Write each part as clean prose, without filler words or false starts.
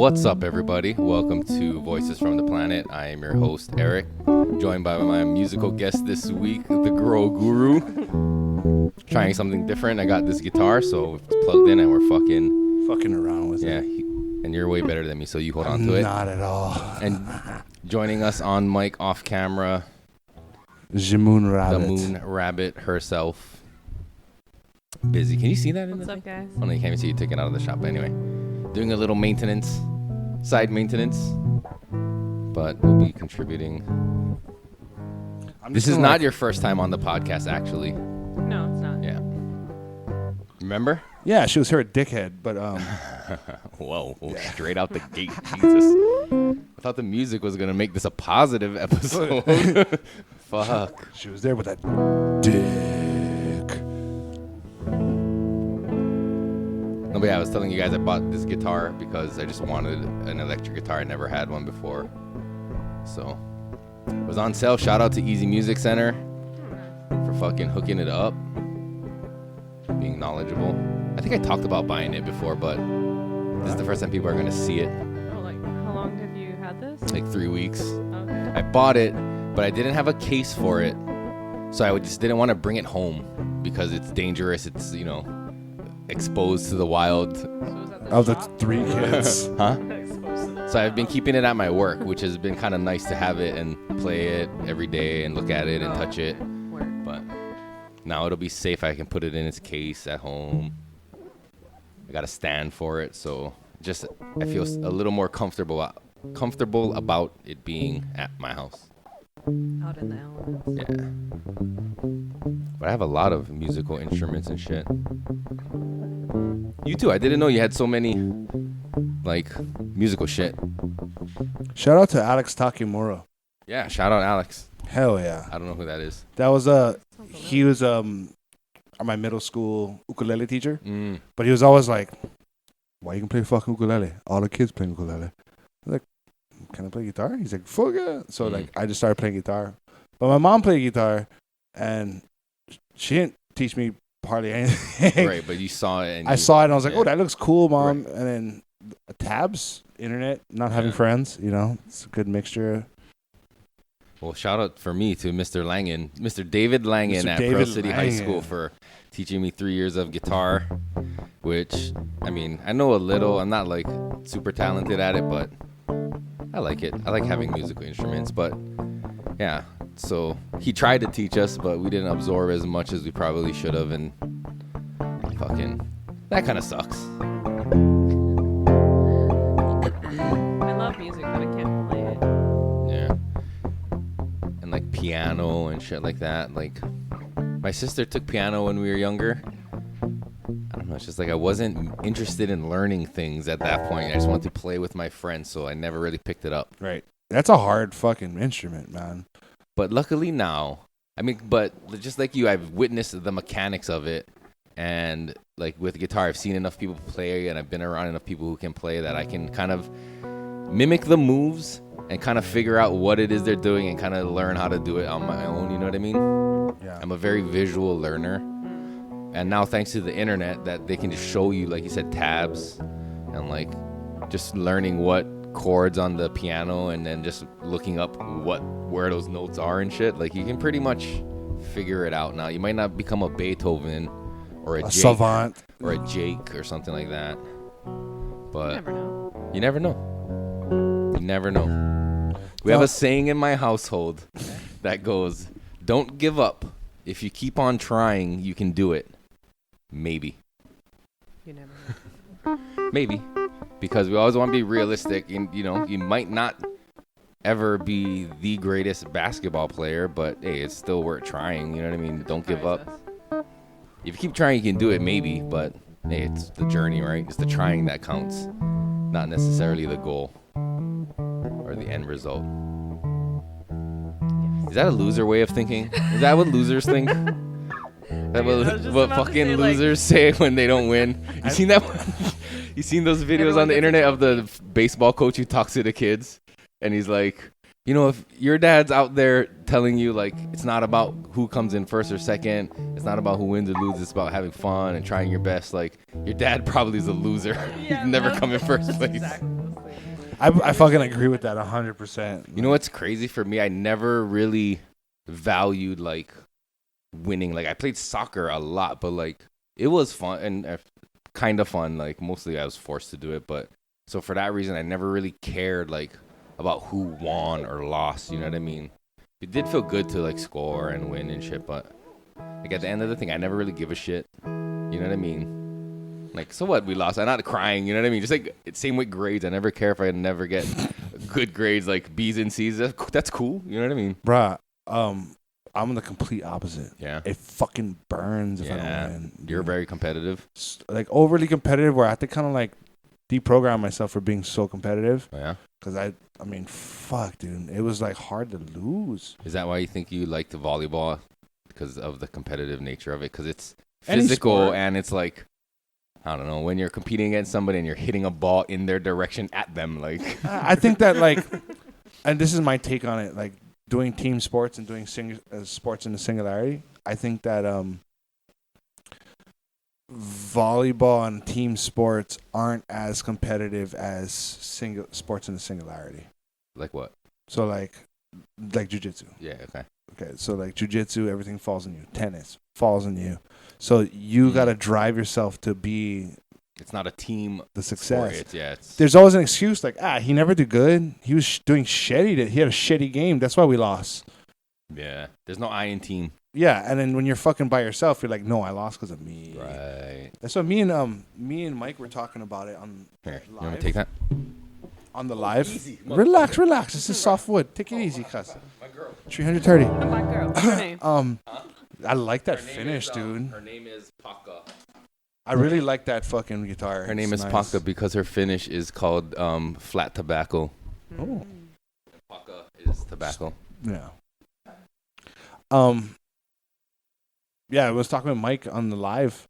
What's up, everybody? Welcome to Voices from the Planet. I am your host, Eric, joined by my musical guest this week, the Grow Guru. Trying something different. I got this guitar, so it's plugged in, and we're fucking around with it. Yeah, and you're way better than me, so you hold on to it. Not at all. And joining us on mic, off camera, the Moon Rabbit herself. Busy. Can you see that? What's up, guys? Oh no, you can't even see you taking it out of the shop. But anyway, doing a little maintenance, side maintenance, but we'll be contributing. This is not your first time on the podcast, actually. No, it's not. Yeah. Remember? Yeah, she was here at Dickhead, but Whoa, yeah. Straight out the gate, Jesus. I thought the music was gonna make this a positive episode. Fuck. She was there with that dick. No, but yeah, I was telling you guys I bought this guitar because I just wanted an electric guitar. I never had one before. So it was on sale. Shout out to Easy Music Center for fucking hooking it up. Being knowledgeable. I think I talked about buying it before, but this is the first time people are going to see it. Oh, like, how long have you had this? Like 3 weeks. Okay. I bought it, but I didn't have a case for it. So I just didn't want to bring it home because it's dangerous. It's, exposed to the wild. So was that Of the shop? 3 kids. Huh? Exposed to the So I've been keeping it at my work, which has been kind of nice to have it and play it every day and look at it and touch it. work. But now it'll be safe. I can put it in its case at home. I got a stand for it, so just I feel a little more comfortable about it being at my house. Out in the elements. Yeah. But I have a lot of musical instruments and shit. You too. I didn't know you had so many, musical shit. Shout out to Alex Takimura. Yeah, shout out Alex. Hell yeah. I don't know who that is. That was he was my middle school ukulele teacher. But he was always like, why you can play fucking ukulele? All the kids play ukulele. I was like, can I play guitar? He's like, fuck yeah. So I just started playing guitar. But my mom played guitar and she didn't teach me hardly anything. Right, but you saw it. And I saw it and I was like, yeah. oh, that looks cool, Mom. Right. And then tabs, internet, not having friends, it's a good mixture. Well, shout out for me to Mr. Langen, Mr. David Langen Mr. at David Pearl City High Langen. School for teaching me 3 years of guitar, which, I know a little. I'm not, super talented at it, but I like it. I like having musical instruments, but, yeah. So he tried to teach us, but we didn't absorb as much as we probably should have, and fucking, that kind of sucks. I love music, but I can't play it. Yeah. And piano and shit like that. My sister took piano when we were younger. I don't know, it's just I wasn't interested in learning things at that point. I just wanted to play with my friends, so I never really picked it up. Right. That's a hard fucking instrument, man. But luckily now, but just like you, I've witnessed the mechanics of it. And with guitar, I've seen enough people play, and I've been around enough people who can play that I can kind of mimic the moves and kind of figure out what it is they're doing and kind of learn how to do it on my own. You know what I mean? Yeah. I'm a very visual learner. And now thanks to the internet that they can just show you, like you said, tabs and just learning what chords on the piano and then just looking up where those notes are and shit. You can pretty much figure it out now. You might not become a Beethoven or a Jake, savant or a Jake or something like that. But You never know. you never know. We have a saying in my household that goes, don't give up. If you keep on trying, you can do it. Maybe. You never know. Maybe. Because we always want to be realistic. And, you might not ever be the greatest basketball player, but, hey, it's still worth trying. You know what I mean? Don't give up. If you keep trying, you can do it, maybe. But, hey, it's the journey, right? It's the trying that counts. Not necessarily the goal or the end result. Is that a loser way of thinking? Is that what losers think? That what fucking losers say when they don't win? You seen that? You seen those videos on the internet of the baseball coach who talks to the kids, and he's like, if your dad's out there telling you it's not about who comes in first or second, it's not about who wins or loses, it's about having fun and trying your best. Your dad probably is a loser. Yeah, He's never come in first place. Exactly the same. I fucking agree with that 100%. You know what's crazy for me? I never really valued like winning. Like I played soccer a lot, but like it was fun and kind of fun. Like mostly I was forced to do it, but so for that reason, I never really cared like about who won or lost. You know what I mean? It did feel good to like score and win and shit, but like at the end of the thing, I never really give a shit. You know what I mean? Like, so what? We lost. I'm not crying. You know what I mean? Just like same with grades. I never care if I never get good grades, like B's and C's. That's cool. You know what I mean? Bruh, I'm the complete opposite. Yeah. It fucking burns if I don't win. You're very competitive. Like overly competitive, where I have to kind of like deprogram myself for being so competitive. Oh, yeah. Because I mean, fuck, dude. It was like hard to lose. Is that why you think you like the volleyball? Because of the competitive nature of it? Because it's Any physical sport. and it's like, I don't know, when you're competing against somebody and you're hitting a ball in their direction at them, like. I think that like, and this is my take on it, like doing team sports and doing sports in the singularity. I think that volleyball and team sports aren't as competitive as sports in the singularity. Like what? So like jiu-jitsu. Yeah, okay. Okay, so like jiu-jitsu, everything falls on you. Tennis falls on you. So you got to drive yourself to be It's not a team the success. sport. It's There's always an excuse like, he never did good. He was doing shitty. He had a shitty game. That's why we lost. yeah. There's no I in team. Yeah, and then when you're fucking by yourself, you're like, no, I lost because of me. Right. That's what me and Mike were talking about it on Here, you live. want me to take that? On the live. Easy, Relax. This is soft wood. Take it easy, cuz. 330. My girl. What's her name? I like that finish, dude. Her name is Paka. I really like that fucking guitar. Her name It's is nice. Paka because her finish is called flat tobacco. Oh. Paka is tobacco. Yeah. Yeah, I was talking with Mike on the live.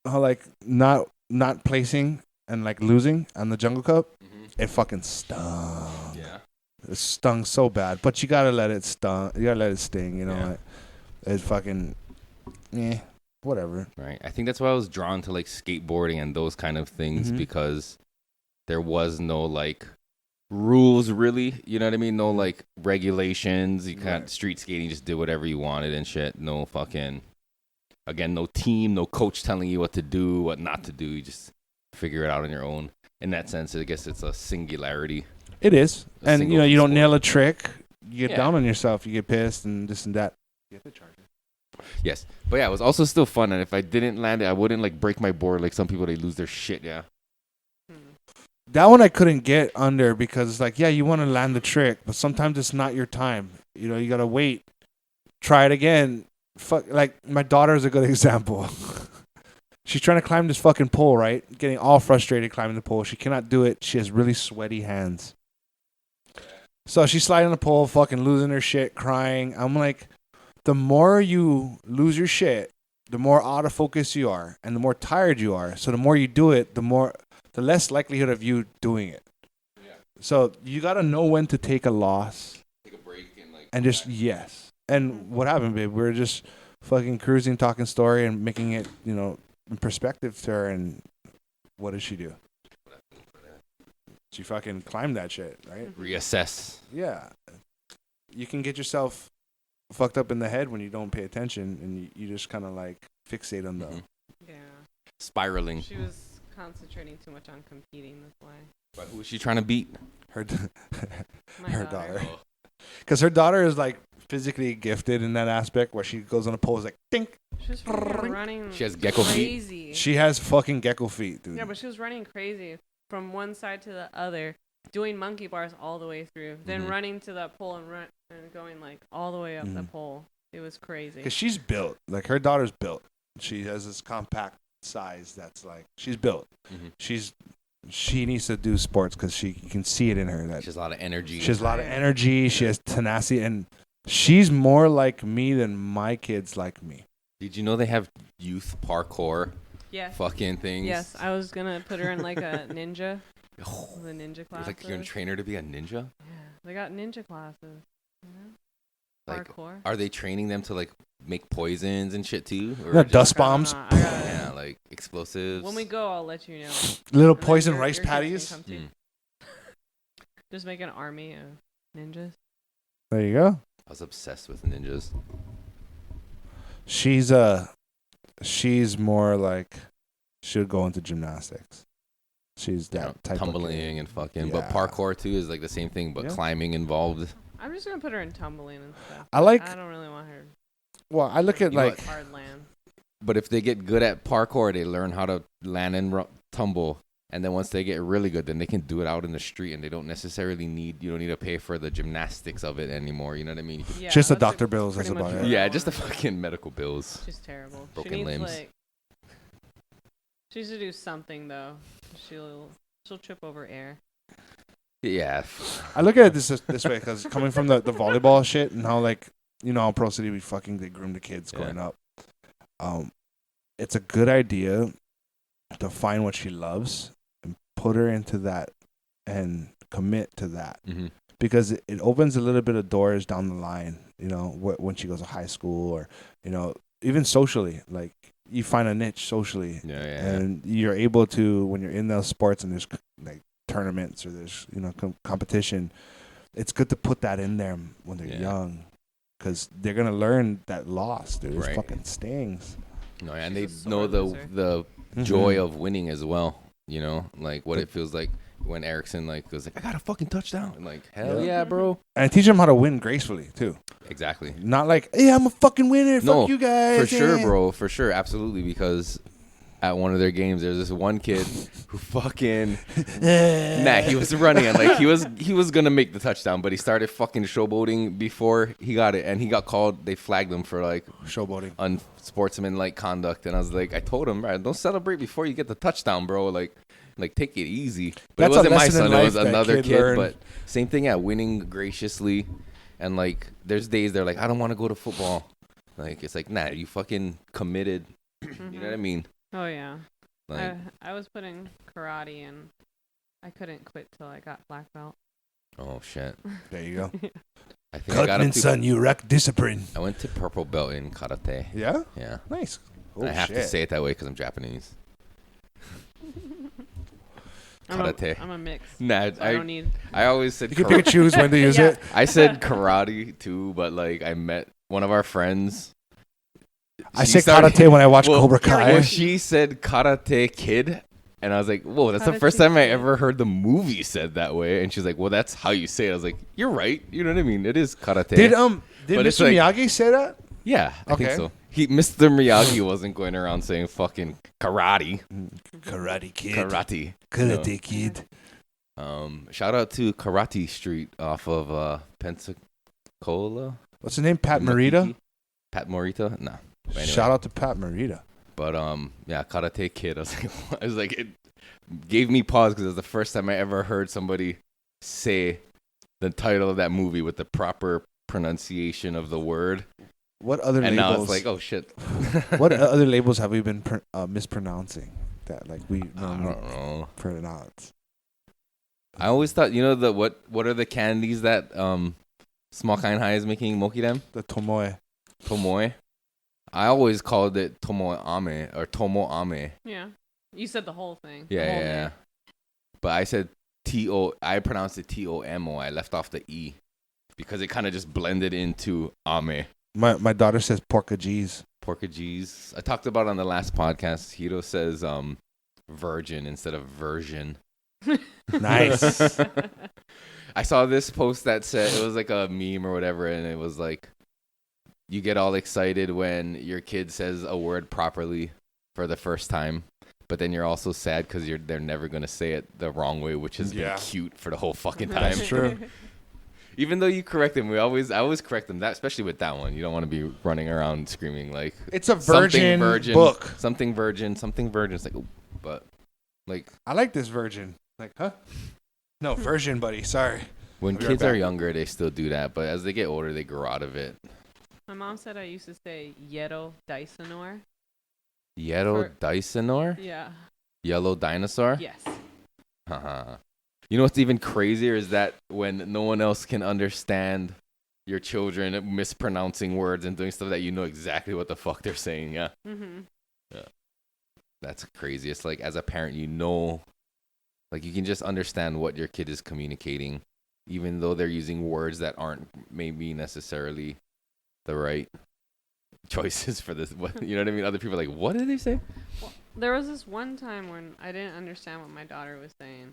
How like not placing and like losing on the Jungle Cup, it fucking stung. Yeah. It stung so bad, but you gotta let it sting. You gotta let it sting. You know, Yeah. like, it fucking, whatever. Right. I think that's why I was drawn to like skateboarding and those kind of things because there was no like rules really. You know what I mean? No like regulations. You can't street skating. Just do whatever you wanted and shit. No fucking, again, no team, no coach telling you what to do, what not to do. You just figure it out on your own. In that sense, I guess it's a singularity. It is, A and single you don't sport. nail a trick, you get Yeah. down on yourself, you get pissed, and this and that. Yes. But yeah, it was also still fun. And if I didn't land it, I wouldn't like break my board like some people, they lose their shit. Yeah. That one I couldn't get under because it's like, yeah, you want to land the trick, but sometimes it's not your time. You know, you gotta wait, try it again. Fuck, like my daughter is a good example. She's trying to climb this fucking pole, right? Getting all frustrated climbing the pole. She cannot do it. She has really sweaty hands. So she's sliding the pole, fucking losing her shit, crying. I'm like, the more you lose your shit, the more out of focus you are, and the more tired you are. So the more you do it, the less likelihood of you doing it. Yeah. So you gotta know when to take a loss Take a break and like. and just yes. And what happened, babe? We were just fucking cruising, talking story, and making it, in perspective to her. And what did she do? She fucking climbed that shit, right? Reassess. Yeah. You can get yourself fucked up in the head when you don't pay attention, and you just kind of like fixate on the. Yeah. Spiraling. She was concentrating too much on competing. That's why. But who was she trying to beat? Her, My her daughter. daughter. Because her daughter is like physically gifted in that aspect where she goes on a pose like, dink. She was freaking running. She has gecko feet. crazy. She has fucking gecko feet, dude. Yeah, but she was running crazy from one side to the other, doing monkey bars all the way through, then running to that pole and going like all the way up the pole. It was crazy. Because she's built. Like, her daughter's built. She has this compact size that's like, she's built. She needs to do sports because you can see it in her. That She has a lot of energy. she has a lot of energy. She has tenacity. And she's more like me than my kids like me. Did you know they have youth parkour Yes. fucking things? Yes, I was gonna put her in like a ninja, the ninja You're classes. like, you're a trainer to be a ninja? Yeah, they got ninja classes. You know? Like, Parkour. are they training them to like make poisons and shit too? Or No, just- dust bombs. I got it. Yeah, like explosives. When we go, I'll let you know. Little And then poison your rice kids can patties. come too. Just make an army of ninjas. There you go. I was obsessed with ninjas. She's more like she would go into gymnastics. She's that type tumbling of and fucking. Yeah. But parkour too is like the same thing, but climbing involved. I'm just gonna put her in tumbling and stuff. I don't really want her. Well, I look at like hard land. But if they get good at parkour, they learn how to land and tumble. And then once they get really good, then they can do it out in the street, and they don't necessarily you don't need to pay for the gymnastics of it anymore. You know what I mean? Yeah, just the doctor bills. That's about it. Yeah, just the fucking medical bills. She's terrible. Broken limbs. She needs to do something though. She'll trip over air. Yeah. I look at it this way because coming from the volleyball shit and how like how Pro City they groom the kids growing up. It's a good idea to find what she loves and put her into that and commit to that because it opens a little bit of doors down the line, when she goes to high school or, even socially, like you find a niche socially and you're able to, when you're in those sports and there's like tournaments or there's, competition, it's good to put that in there when they're young because they're going to learn that loss, dude. It fucking stings. No, and they know the joy of winning as well. Like what it feels like when Erickson goes I got a fucking touchdown and hell yeah, bro. And I teach them how to win gracefully too. Exactly. Not like, hey, I'm a fucking winner. Fuck you guys. For sure, bro. For sure, absolutely. Because at one of their games, there's this one kid who fucking he was running and he was gonna make the touchdown, but he started fucking showboating before he got it, and he got called. They flagged him for showboating, unsportsmanlike conduct. And I was like, I told him, right, don't celebrate before you get the touchdown, bro. Like take it easy. But it wasn't my son; it was another kid. But same thing at winning graciously, and there's days they're like, I don't want to go to football. It's like, nah, you fucking committed. You know what I mean? Oh yeah. I was putting karate and I couldn't quit till I got black belt. Oh shit. There you go. I think I got up son, you wreck discipline. I went to purple belt in karate. Yeah? Yeah. Nice. Oh, I have to say it that way because I'm Japanese. Karate. I'm a mix. Nah, so I don't need. I always said you can pick and choose when to use it. I said karate too, but I met one of our friends. I said karate when I watched Cobra Kai. Well, she said Karate Kid, and I was like, whoa, that's the first time I ever heard the movie said that way. And she's like, well, that's how you say it. I was like, you're right. You know what I mean? It is karate. Did Mr. Miyagi say that? Yeah, I think so. Mr. Miyagi wasn't going around saying fucking karate. Karate Kid. Karate Kid. Shout out to Karate Street off of Pensacola. What's the name? Pat Morita? Pat Morita? No. Anyway. Shout out to Pat Morita. But Karate Kid. I was like, it gave me pause because it was the first time I ever heard somebody say the title of that movie with the proper pronunciation of the word. What other labels? And now it's like, oh shit. What other labels have we been mispronouncing that we I don't know pronounce? I always thought, what are the candies that Small Kind High is making Mokidem? The Tomoe. Tomoe. I always called it Tomoe Ame or Tomo Ame. Yeah. You said the whole thing. Yeah. But I said I pronounced it Tomo. I left off the E because it kind of just blended into Ame. My daughter says porcagese. Porcagese. I talked about on the last podcast. Hiro says virgin instead of version. Nice. I saw this post that said, it was like a meme or whatever, and it was like, you get all excited when your kid says a word properly for the first time, but then you're also sad because they're never going to say it the wrong way, which has been cute for the whole fucking time. That's true. Even though you correct them, I always correct them. That, especially with that one, you don't want to be running around screaming like it's a virgin book. Something virgin. It's like, but I like this virgin. Like, huh? No, virgin, buddy. Sorry. When kids are younger, they still do that, but as they get older, they grow out of it. My mom said I used to say Yellow Dysonor. Yellow Dysonor? Yeah. Yellow dinosaur? Yes. Haha. You know what's even crazier is that when no one else can understand your children mispronouncing words and doing stuff that you know exactly what the fuck they're saying. Yeah. Mm-hmm. Yeah. That's crazy. It's like as a parent, you can just understand what your kid is communicating even though they're using words that aren't maybe necessarily the right choices for this. You know what I mean? Other people are like, what did they say? Well, there was this one time when I didn't understand what my daughter was saying.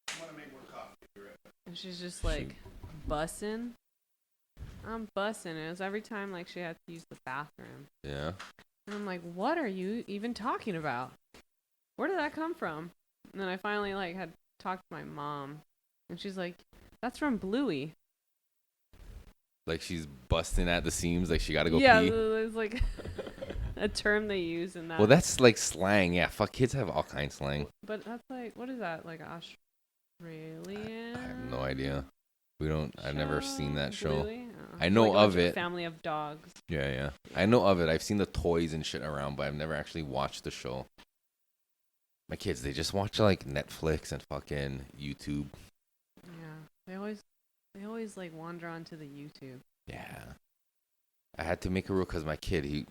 I want to make more coffee. And she's just like, bussin'. I'm bussin'. It was every time like she had to use the bathroom. Yeah. And I'm like, what are you even talking about? Where did that come from? And then I finally like had talked to my mom. And she's like, that's from Bluey. Like she's busting at the seams, like she got to go yeah, pee. it's like a term they use in that. Well, that's like slang. Yeah, fuck, kids have all kinds of slang. But that's like, what is that? Like Australian? I have no idea. I've never seen that show. Bluey? Oh. I know like of it. Family of dogs. Yeah. I know of it. I've seen the toys and shit around, but I've never actually watched the show. My kids, they just watch like Netflix and fucking YouTube. Yeah, they always like wander onto the YouTube. Yeah. I had to make a rule because my kid,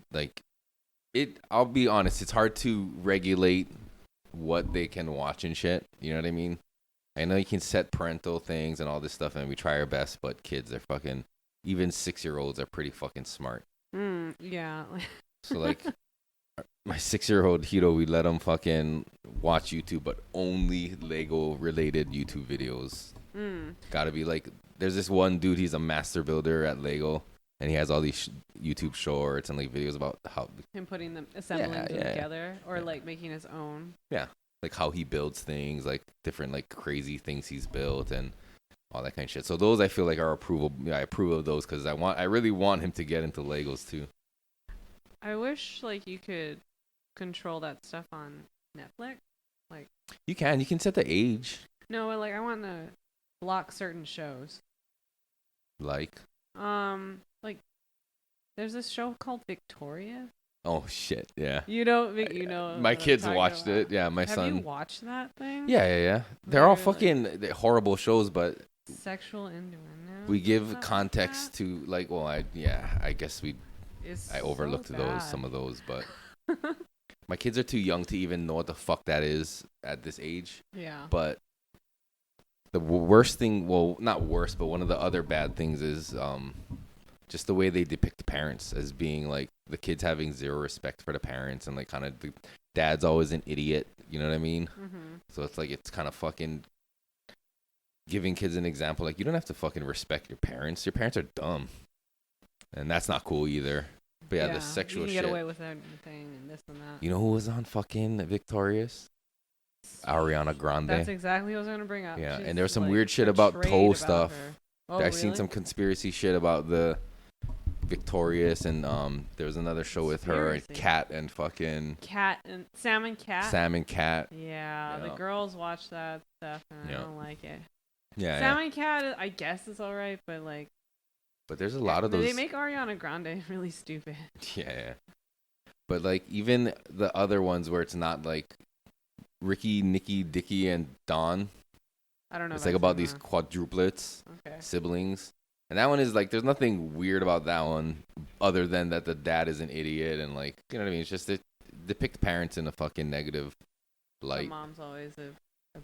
I'll be honest, it's hard to regulate what they can watch and shit. You know what I mean? I know you can set parental things and all this stuff, and we try our best, but kids are fucking, even 6-year-olds are pretty fucking smart. Yeah. So, like, my 6-year-old Hiro, we let him fucking watch YouTube, but only Lego-related YouTube videos. Gotta be like, there's this one dude, he's a master builder at Lego, and he has all these YouTube shorts and like videos about how him putting them, assembling them together, or like making his own. Yeah, like how he builds things, like different like crazy things he's built and all that kind of shit. So those I feel like are approval. Yeah, I approve of those because I really want him to get into Legos too. I wish like you could control that stuff on Netflix. Like you can set the age. No, like I want to block certain shows. Like there's this show called Victoria. Oh shit, yeah. You know. My kids watched it. Yeah, my son. Have you watched that thing? Yeah. They're all fucking horrible shows, but sexual innuendo. we give context to like. Well, I guess I overlooked some of those, but my kids are too young to even know what the fuck that is at this age. Yeah. But the worst thing, well, not worst, but one of the other bad things is just the way they depict the parents as being like the kids having zero respect for the parents and like kind of the dad's always an idiot. You know what I mean? Mm-hmm. So it's like it's kind of fucking giving kids an example. Like you don't have to fucking respect your parents. Your parents are dumb, and that's not cool either. But yeah, the sexual shit. You can get away with anything and this and that. You know who was on fucking Victorious? Ariana Grande. That's exactly what I was gonna bring up. Yeah, She's and there's some weird shit about toe stuff. Oh, I've seen some conspiracy shit about the Victorious, and there was another show with her and Cat and fucking Sam and Cat. Sam and Cat. Yeah, the girls watch that stuff and I don't like it. Yeah, Sam and Cat, I guess it's all right, but like. But there's a lot of those. They make Ariana Grande really stupid. Yeah. But like even the other ones where it's not like Ricky, Nikki, Dickie, and Dawn. I don't know. It's like about these quadruplets, siblings. And that one is like, there's nothing weird about that one other than that the dad is an idiot and like, you know what I mean? It's just, it depict parents in a fucking negative light. The mom's always a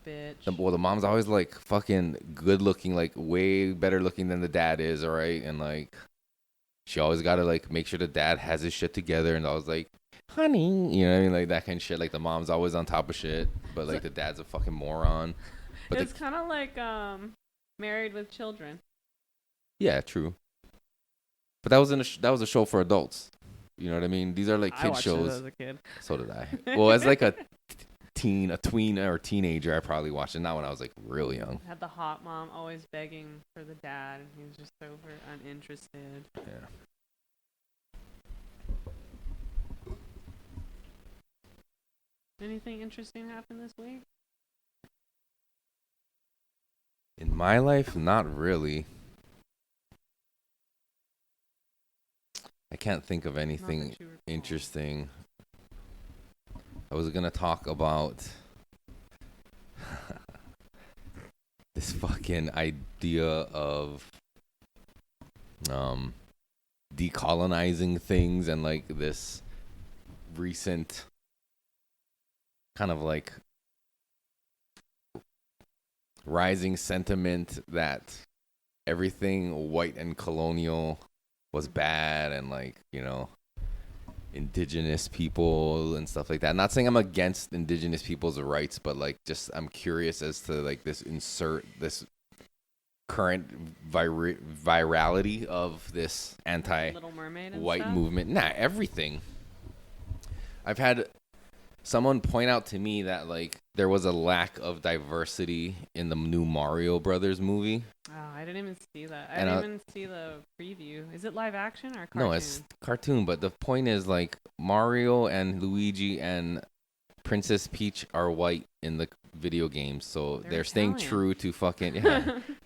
bitch. The mom's always like fucking good looking, like way better looking than the dad is, all right? And like, she always got to like make sure the dad has his shit together and I was like, honey, you know what I mean? Like that kind of shit. Like the mom's always on top of shit, but like the dad's a fucking moron. But it's kind of like Married with Children. Yeah, true. But that was a show for adults. You know what I mean? These are like kid shows. I watched it as a kid. So did I. Well, as like a tween or teenager, I probably watched it. Not when I was like real young. Had the hot mom always begging for the dad, and he was just super uninterested. Yeah. Anything interesting happened this week? In my life, not really. I can't think of anything interesting. I was going to talk about this fucking idea of decolonizing things and like this recent kind of like rising sentiment that everything white and colonial was bad, and like, you know, indigenous people and stuff like that. Not saying I'm against indigenous people's rights, but like, just I'm curious as to like this current virality of this Little Mermaid and white stuff? movement. Nah, everything. I've had someone point out to me that like there was a lack of diversity in the new Mario Brothers movie. Oh, I didn't even see that. I didn't even see the preview. Is it live action or cartoon? No, it's cartoon, but the point is like Mario and Luigi and Princess Peach are white in the video games, so they're staying true to fucking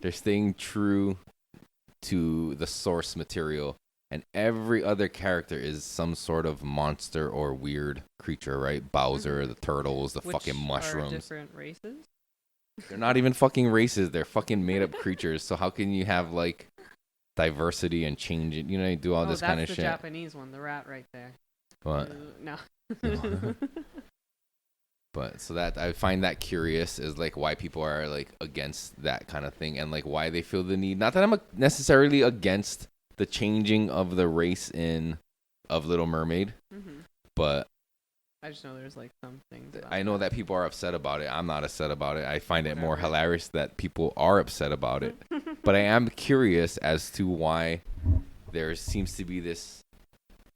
they're staying true to the source material. And every other character is some sort of monster or weird creature, right? Bowser, the turtles, the fucking mushrooms. Are different races? They're not even fucking races. They're fucking made up creatures. So how can you have like diversity and change it? You know, you do all this kind of shit. That's the Japanese one, the rat right there. What? No. But so that I find that curious is like why people are like against that kind of thing, and like why they feel the need. Not that I'm necessarily against the changing of the race of Little Mermaid, but I just know there's like some things. I know that people are upset about it. I'm not upset about it. I find it more hilarious that people are upset about it. But I am curious as to why there seems to be this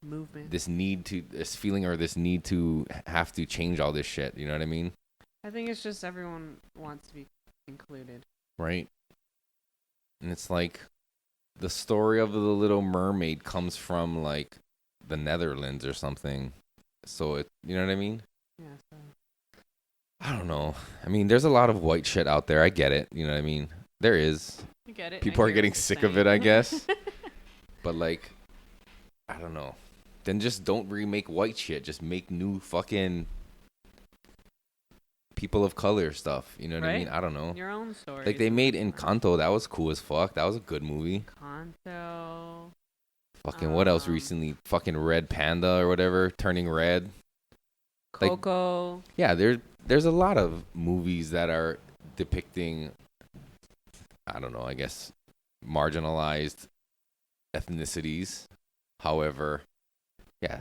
movement, this feeling or this need to have to change all this shit. You know what I mean? I think it's just everyone wants to be included. Right. And it's like the story of the Little Mermaid comes from like the Netherlands or something. So you know what I mean? Yeah. So. I don't know. I mean, there's a lot of white shit out there. I get it. You know what I mean? There is. I get it. People are getting sick of it, I guess. But like, I don't know. Then just don't remake white shit. Just make new fucking people of color stuff. You know what I mean? I don't know. Your own story. Like they made Encanto. That was cool as fuck. That was a good movie. Encanto. Fucking what else recently? Fucking Red Panda or whatever, turning red. Coco. Like, yeah, there's a lot of movies that are depicting, I don't know, I guess marginalized ethnicities. However, yeah,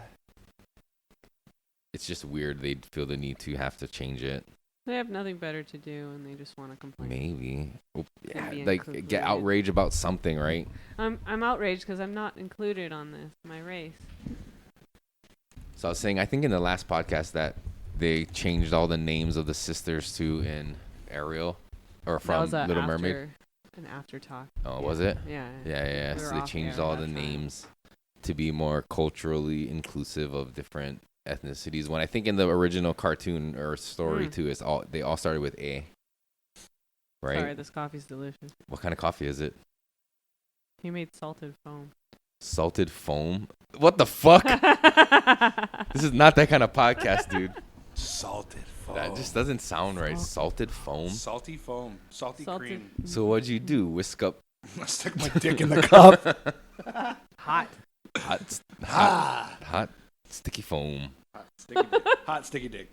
it's just weird they'd feel the need to have to change it. They have nothing better to do, and they just want to complain. Maybe, yeah, like included. Get outraged about something, right? I'm outraged because I'm not included on this. My race. So I was saying, I think in the last podcast that they changed all the names of the sisters to in Ariel, or from Little Mermaid. An after talk. Oh, was it? Yeah. So they changed all the names to be more culturally inclusive of different ethnicities. When I think in the original cartoon or story too, they all started with A. Right? Sorry, this coffee's delicious. What kind of coffee is it? He made salted foam. Salted foam? What the fuck? This is not that kind of podcast, dude. Salted foam. That just doesn't sound right. Salted foam? Salty foam. Salty cream. So what'd you do? Whisk up? I stick my dick in the cup. Hot. Hot sticky foam. Hot sticky dick.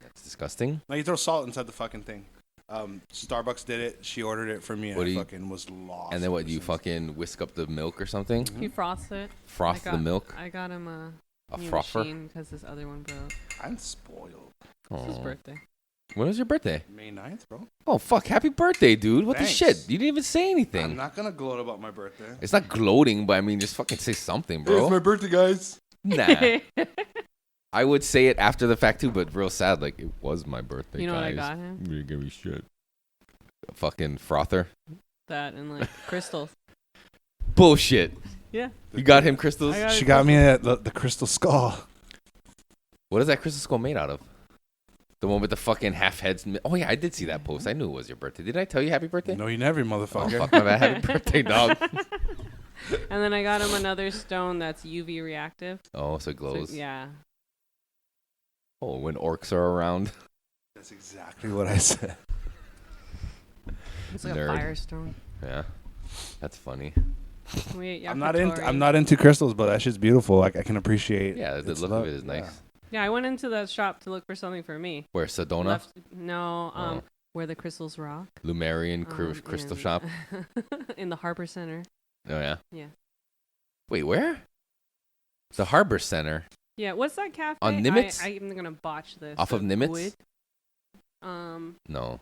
That's disgusting. Now you throw salt inside the fucking thing. Starbucks did it. She ordered it for me, and I fucking was lost. And then what? You fucking whisk up the milk or something? Mm-hmm. He froths it. Froth the milk? I got him a new frother machine because this other one broke. I'm spoiled. It's his birthday. When was your birthday? May 9th, bro. Oh, fuck. Happy birthday, dude. What Thanks. the shit? You didn't even say anything. I'm not going to gloat about my birthday. It's not gloating, but I mean, just fucking say something, bro. It's my birthday, guys. Nah. I would say it after the fact, too, but real sad. Like, it was my birthday, You know guys. what I got him? You give me shit. A fucking frother? That and, like, crystals. Bullshit. Yeah. You got him crystals? She got me the crystal skull. What is that crystal skull made out of? The one with the fucking half heads. Oh, yeah, I did see that post. I knew it was your birthday. Did I tell you happy birthday? No, you never, motherfucker. Oh, fuck my bad. Happy birthday, dog. And then I got him another stone that's UV reactive. Oh, so it glows. So, yeah. Oh, when orcs are around. That's exactly what I said. It's like Nerd. a firestone. Yeah. That's funny. I'm not into crystals, but that shit's beautiful. I can appreciate. Yeah, the look of it is nice. Yeah, I went into the shop to look for something for me. Where, Sedona? No, Where the crystals rock. Lumerian crystal shop. In the Harbor Center. Oh yeah. Yeah. Wait, where? The Harbor Center. Yeah, what's that cafe? On Nimitz? I'm gonna botch this. Off of Nimitz? No.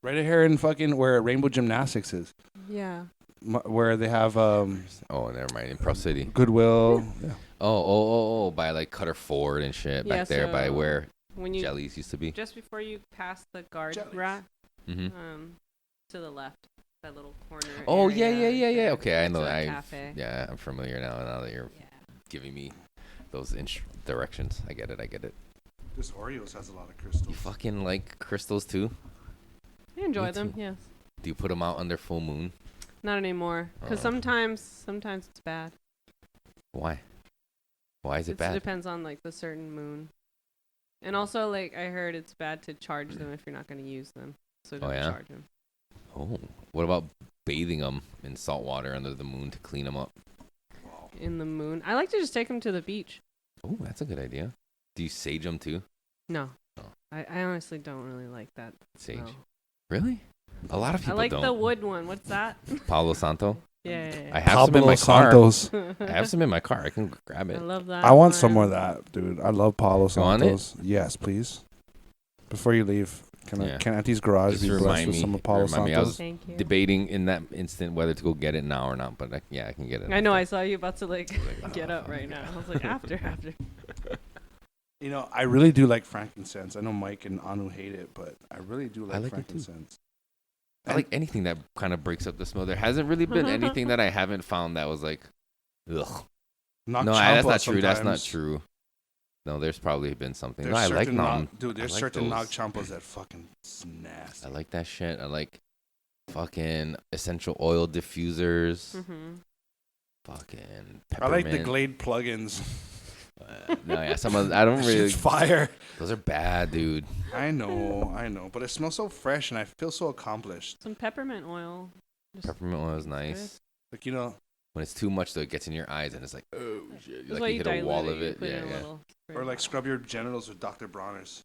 Right here in fucking where Rainbow Gymnastics is. Yeah. Where they have oh, never mind. In Pro City. Goodwill. Yeah. Oh, by like Cutter Ford and shit back there by where when you Jellies used to be. Just before you pass the guard rack, to the left, that little corner. Oh area, yeah. Okay, I know. Cafe. Yeah, I'm familiar now that you're giving me those directions. I get it. This Oreos has a lot of crystals. You fucking like crystals too? I enjoy them. Yes. Do you put them out under full moon? Not anymore, because sometimes it's bad. Why? Why is it bad? It depends on like the certain moon, and also like I heard it's bad to charge them if you're not going to use them, so don't charge them. Oh, what about bathing them in salt water under the moon to clean them up? In the moon, I like to just take them to the beach. Oh, that's a good idea. Do you sage them too? No. Oh. I honestly don't really like that. Sage. No. Really? A lot of people don't. I like the wood one. What's that? Palo Santo? Yeah. I have some in my car. I have some in my car. I can grab it. I love that. I want some more of that, dude. I love Palo Santos. You want it? Yes, please. Before you leave, can Auntie's garage just be blessed with some of Palo Santos? I was Thank you. debating in that instant whether to go get it now or not, but I can get it. I know. I saw you about to get up right now. I was like, after. You know, I really do like frankincense. I know Mike and Anu hate it, but I really do like frankincense. I like anything that kind of breaks up the smell. There hasn't really been anything that I haven't found that was like, ugh. No, that's not true. That's not true. No, there's probably been something. No, I like them. Dude, there's certain Nog Champas that fucking nasty. I like that shit. I like fucking essential oil diffusers. Fucking peppermint. I like the Glade plugins. I don't really. It's fire. Those are bad, dude. I know, but it smells so fresh and I feel so accomplished. Some peppermint oil. Peppermint oil is nice. Like, you know, when it's too much though, it gets in your eyes and it's like, oh shit! Like you hit a wall of it. Or like scrub your genitals with Dr. Bronner's.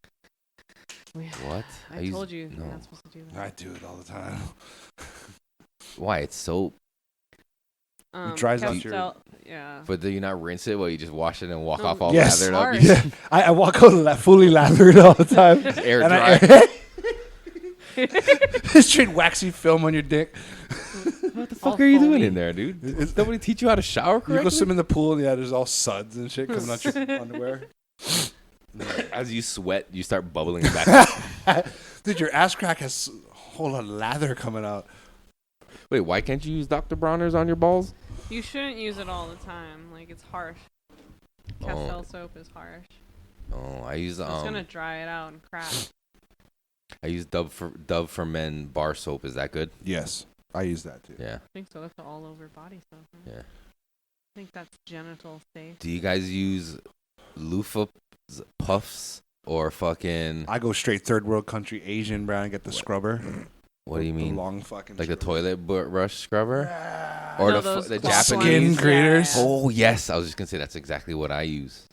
What? I told you you're not supposed to do that. I do it all the time. Why? It's soap. It dries out your... Yeah. But do you not rinse it while you just wash it and walk off all lathered up? Yeah. I walk out fully lathered all the time. Just air dry. Straight waxy film on your dick. What the fuck are you doing in there, dude? Does nobody teach you how to shower correctly? You go swim in the pool and there's all suds and shit coming out your underwear. As you sweat, you start bubbling back. Dude, your ass crack has a whole lot of lather coming out. Wait, why can't you use Dr. Bronner's on your balls? You shouldn't use it all the time. Like, it's harsh. Castile soap is harsh. Oh, I use it's gonna dry it out and crack. I use Dove for Men bar soap. Is that good? Yes, I use that too. Yeah. I think so. That's all over body soap. Right? Yeah. I think that's genital safe. Do you guys use loofah puffs or fucking? I go straight third world country Asian brand and get the scrubber. What do you mean? The long fucking like the toilet brush scrubber? Or the Japanese skin graters? Yeah. Oh yes, I was just gonna say that's exactly what I use.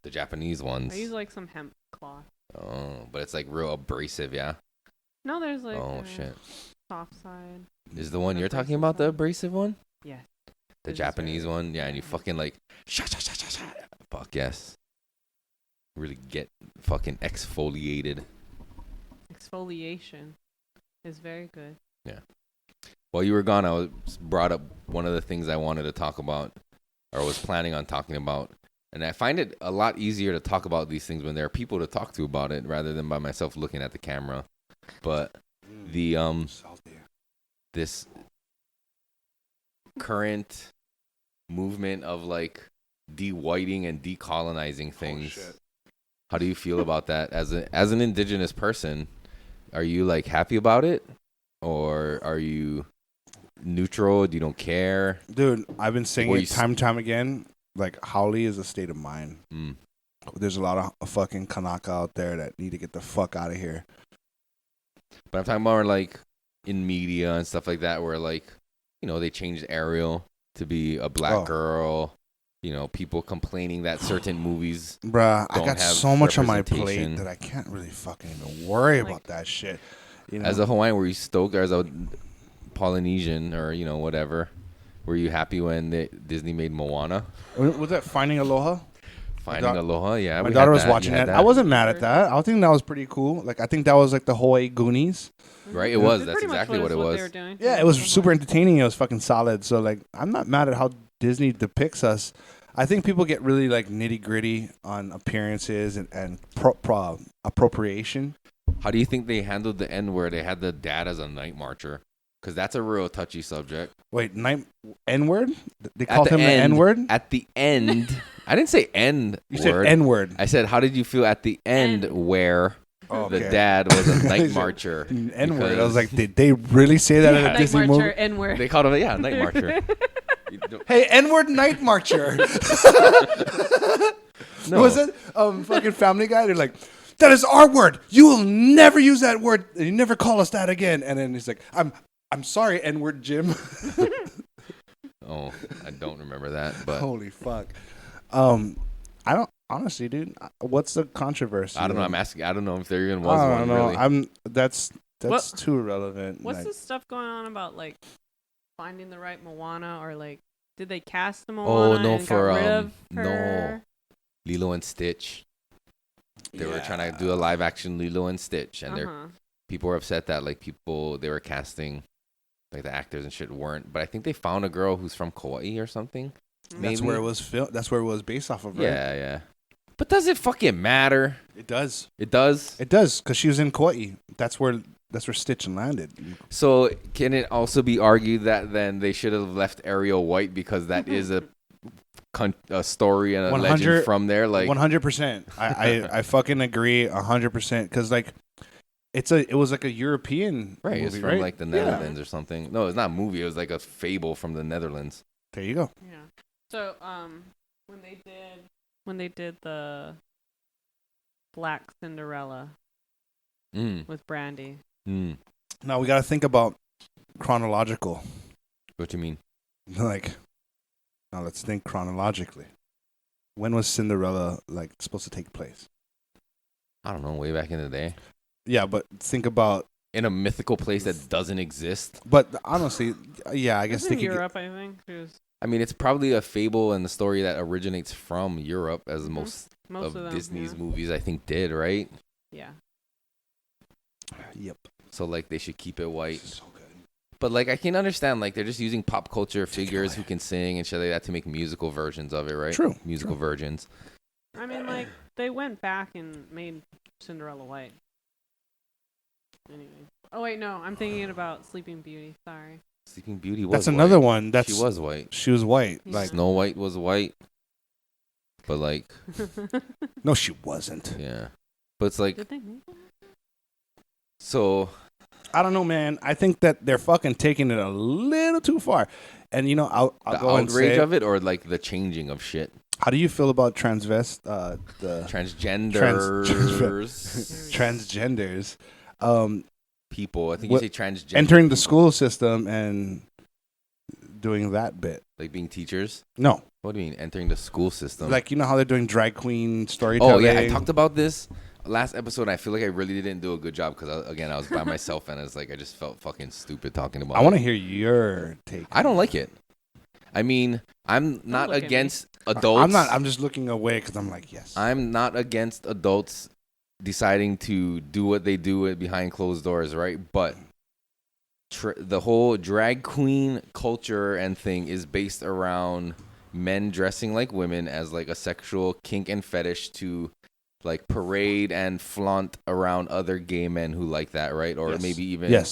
The Japanese ones. I use like some hemp cloth. Oh, but it's like real abrasive, yeah. No, there's like shit. Soft side. Is the one you're talking about the abrasive one? Yes. The Japanese one, yeah, and you fucking like fuck yes. Really get fucking exfoliated. Exfoliation is very good. Yeah. While you were gone, I was brought up one of the things I wanted to talk about, or was planning on talking about, and I find it a lot easier to talk about these things when there are people to talk to about it, rather than by myself looking at the camera. But the this current movement of like de-whiting and decolonizing things. How do you feel about that as an indigenous person? Are you like happy about it, or are you neutral? You don't care? Dude, I've been saying it time and time again. Like, Howley is a state of mind. There's a lot of fucking Kanaka out there that need to get the fuck out of here. But I'm talking about like in media and stuff like that, where like, you know, they changed Ariel to be a black girl. You know, people complaining that certain movies. Bruh, I got so much on my plate that I can't really fucking even worry about that shit. You know? As a Hawaiian, were you stoked, or as a Polynesian, or whatever? Were you happy when Disney made Moana? Was that Finding Aloha? Finding Aloha, yeah. My daughter was watching that. I wasn't mad at that. I think that was pretty cool. Like I think that was like the Hawaii Goonies. Right, it was. That's exactly what it was. They were doing. Yeah, it was super entertaining. It was fucking solid. So like, I'm not mad at how Disney depicts us. I think people get really like nitty gritty on appearances and appropriation. How do you think they handled the end where they had the dad as a night marcher? Because that's a real touchy subject. Wait, N-word? They called him the N-word? At the end. I didn't say N-word. You said N-word. I said, how did you feel at the end where the dad was a night marcher? N-word. I was like, did they really say that in a Disney movie? Night marcher, N-word. They called him, night marcher. Hey, N-word night marcher. No. Was it fucking Family Guy? They're like, that is our word. You will never use that word. You never call us that again. And then he's like, I'm sorry, N-word Jim. Oh, I don't remember that. But holy fuck. I don't honestly, dude. What's the controversy? I don't know. I'm asking. I don't know if there even was one. I don't know. Really. That's too irrelevant. What's the stuff going on about like finding the right Moana, or like did they cast the Moana? Oh no, and for got rid of her? No, Lilo and Stitch. They were trying to do a live action Lilo and Stitch, and people were upset that like they were casting like the actors and shit weren't. But I think they found a girl who's from Kauai or something. Maybe. That's where it was filmed. That's where it was based off of. Right? Yeah. But does it fucking matter? It does. It does. It does, because she was in Kauai. That's where Stitch landed. So can it also be argued that then they should have left Ariel white, because that is a story and a legend from there? Like 100%. I fucking agree 100%, because like it was like a European movie, it's from like the Netherlands or something. No, it's not a movie. It was like a fable from the Netherlands. There you go. Yeah. So when they did the Black Cinderella with Brandy. Now we got to think about chronological. What do you mean? Like, now let's think chronologically. When was Cinderella like supposed to take place? I don't know. Way back in the day. Yeah, but think about in a mythical place that doesn't exist. But honestly, yeah, I guess in Europe. I think it was. I mean, it's probably a fable and the story that originates from Europe, as most of them, Disney's movies, I think, did, right? Yeah. Yep. So, like, they should keep it white. So good. But, like, I can understand, like, they're just using pop culture figures who can sing and shit like that to make musical versions of it, right? True. Musical versions. I mean, like, they went back and made Cinderella white. Anyway. Oh, wait, no. I'm thinking about Sleeping Beauty. Sorry. Sleeping Beauty was That's another one. She was white. She was white. Yeah. Like Snow White was white. But, like... no, she wasn't. Yeah. But it's like... Did they make that? So... I don't know, man. I think that they're fucking taking it a little too far. And, you know, I'll go and say... The outrage of it, or, like, the changing of shit? How do you feel about transgenders? Transgenders. People. I think you say transgender. Entering people. the school system and doing that bit. Like being teachers? No. What do you mean, entering the school system? Like, you know how they're doing drag queen storytelling? Oh, yeah. I talked about this last episode. I feel like I really didn't do a good job because, I was by myself and I was like, I just felt fucking stupid talking about it. I want to hear your take. I don't like it. I mean, I'm not against adults. I'm just looking away because I'm like, yes. I'm not against adults deciding to do what they do behind closed doors, right? But the whole drag queen culture and thing is based around men dressing like women as like a sexual kink and fetish to like parade and flaunt around other gay men who like that, right? Or maybe even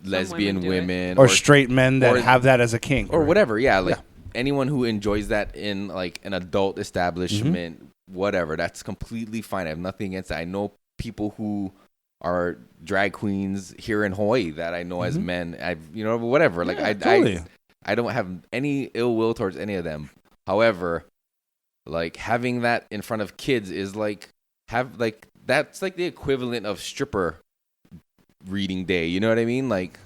lesbian women or straight men that have that as a kink or whatever. Yeah, like anyone who enjoys that in like an adult establishment, whatever. That's completely fine. I have nothing against that. I know people who are drag queens here in Hawaii that I know as men. Whatever. Like I don't have any ill will towards any of them. However, like having that in front of kids is like that's like the equivalent of stripper reading day. You know what I mean? Like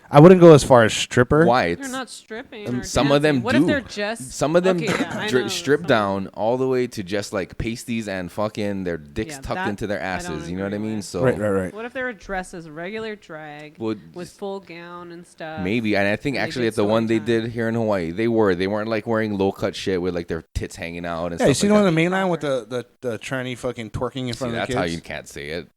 I wouldn't go as far as stripper. Why? They're not stripping. Or some of them dancing. What do. if they're just? Some of them Okay, yeah, I know strip some. down all the way to just like pasties and fucking their dicks Yeah, tucked that into their I don't asses. You know what I agree mean? with. So Right. What if they were dressed as regular drag with full gown and stuff? maybe, and I think and they actually did at the one they story did here in Hawaii, they weren't like wearing low cut shit with like their tits hanging out and Yeah, stuff. you see like the one that. on the mainland with the tranny fucking twerking in front of the That's kids? how you can't say it.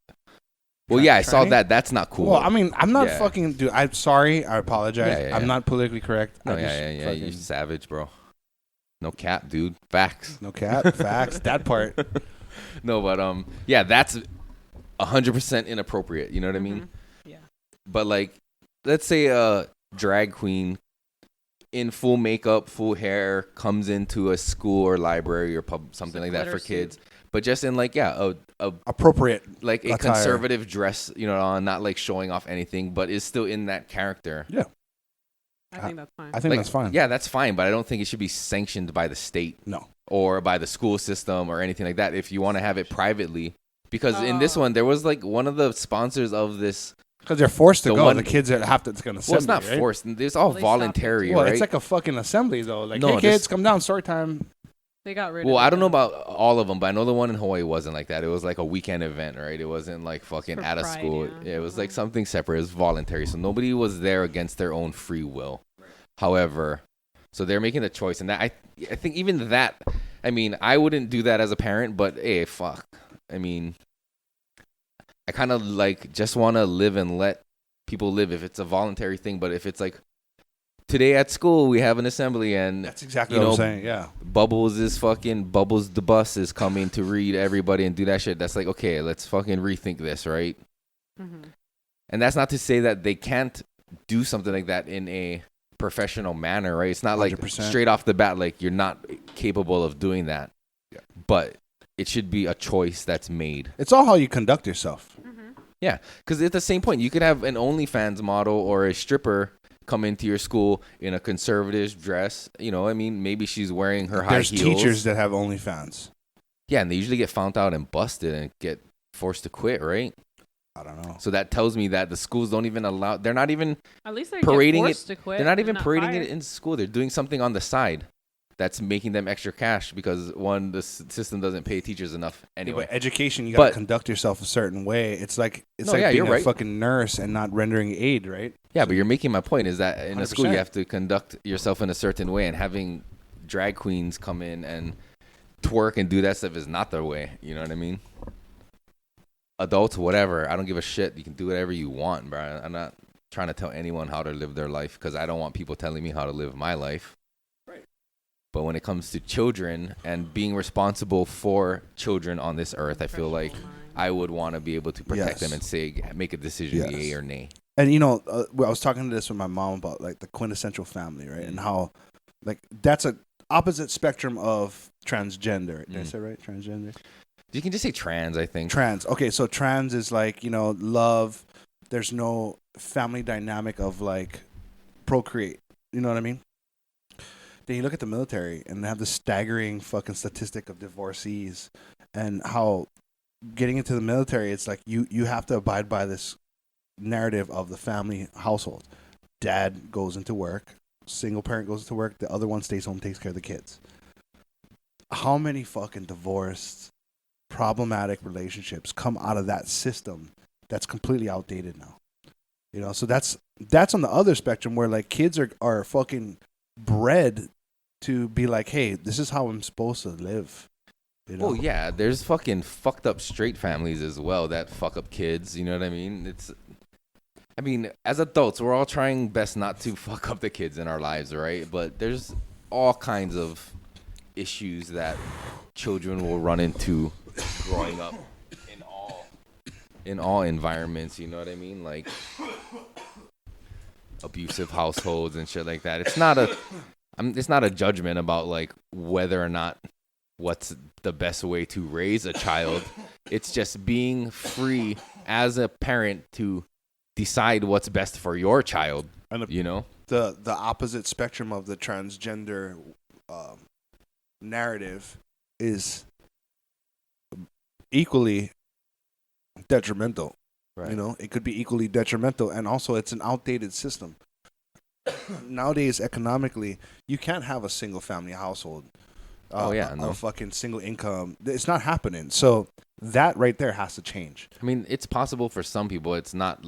Well, yeah, I saw tranny? that. That's not cool. Well, I mean, I'm not Yeah. fucking... Dude, I'm sorry. I apologize. Yeah. I'm not politically correct. No, I just yeah. fucking- You're savage, bro. No cap, dude. Facts. No cap. Facts. That part. No, but yeah, that's 100% inappropriate. You know what I mean? Yeah. But like, let's say a drag queen in full makeup, full hair comes into a school or library or something like that for kids, but just in like a Appropriate. like a attire. conservative dress, not like showing off anything, but is still in that character. Yeah. I think that's fine. I think Like, that's fine. Yeah, that's fine, but I don't think it should be sanctioned by the state. No. Or by the school system or anything like that. If you want to have it privately, because in this one there was like one of the sponsors of this. Because they're forced to The go. one- The kids that have to. It's gonna. Well, it's not forced. It's all Well, they stopped voluntary, it. Well, right? it's like a fucking assembly though. Like, No, hey this- kids, come down. Story time. They got rid Well, of it. I don't know though. about all of them, but I know the one in Hawaii wasn't like that. It was like a weekend event, right? It wasn't like fucking For at a pride, school. yeah. It was like something separate. It was voluntary, so nobody was there against their own free will. However, so they're making a choice, and that I think even that. I mean, I wouldn't do that as a parent, but hey, fuck. I mean, I kind of like just want to live and let people live if it's a voluntary thing. But if it's like today at school we have an assembly and That's exactly what I'm saying. Yeah. Bubbles the bus is coming to read everybody and do that shit. That's like, okay, let's fucking rethink this, right? Mhm. And that's not to say that they can't do something like that in a professional manner, right? It's not like 100%. straight off the bat, like you're not capable of doing that. Yeah. But it should be a choice that's made. It's all how you conduct yourself. Yeah, because at the same point, you could have an OnlyFans model or a stripper come into your school in a conservative dress. I mean, maybe she's wearing her high There's heels. teachers that have OnlyFans. Yeah, and they usually get found out and busted and get forced to quit, right? I don't know. So that tells me that the schools don't even allow. They're not even At least they parading get it. forced to quit. They're not even and parading fired. it in school. They're doing something on the side that's making them extra cash because the system doesn't pay teachers enough anyway. But education, you gotta But- conduct yourself a certain way. It's like No, yeah, being you're a right. fucking nurse and not rendering aid, right? Yeah, but you're making my point is that in a school you 100%. have to conduct yourself in a certain way, and having drag queens come in and twerk and do that stuff is not the way. You know what I mean? Adults, whatever. I don't give a shit. You can do whatever you want, bro. I'm not trying to tell anyone how to live their life because I don't want people telling me how to live my life. Right. But when it comes to children and being responsible for children on this earth, I feel like I would want to be able to protect them Yes. and say, make a decision, Yes. yay or nay. And I was talking to this with my mom about like the quintessential family, right? And how like that's a opposite spectrum of transgender. Did I say right? Transgender? You can just say trans, I think. Trans. Okay, so trans is like, love. There's no family dynamic of like procreate. You know what I mean? Then you look at the military and they have the staggering fucking statistic of divorcees and how getting into the military, it's like you have to abide by this narrative of the family household. Dad goes into work, single parent goes to work, the other one stays home, takes care of the kids. How many fucking divorced, problematic relationships come out of that system that's completely outdated now? So that's on the other spectrum where like kids are fucking bred to be like, hey, this is how I'm supposed to live. Oh yeah, there's fucking fucked up straight families as well that fuck up kids. You know what I mean? As adults, we're all trying best not to fuck up the kids in our lives, right? But there's all kinds of issues that children will run into growing up in all environments. You know what I mean? Like abusive households and shit like that. It's not a judgment about like whether or not what's the best way to raise a child. It's just being free as a parent to decide what's best for your child. And the the opposite spectrum of the transgender narrative is equally detrimental. You know, it could be equally detrimental, and also it's an outdated system. Nowadays, economically, you can't have a single family household. A fucking single income. It's not happening. So that right there has to change. I mean, it's possible for some people. It's not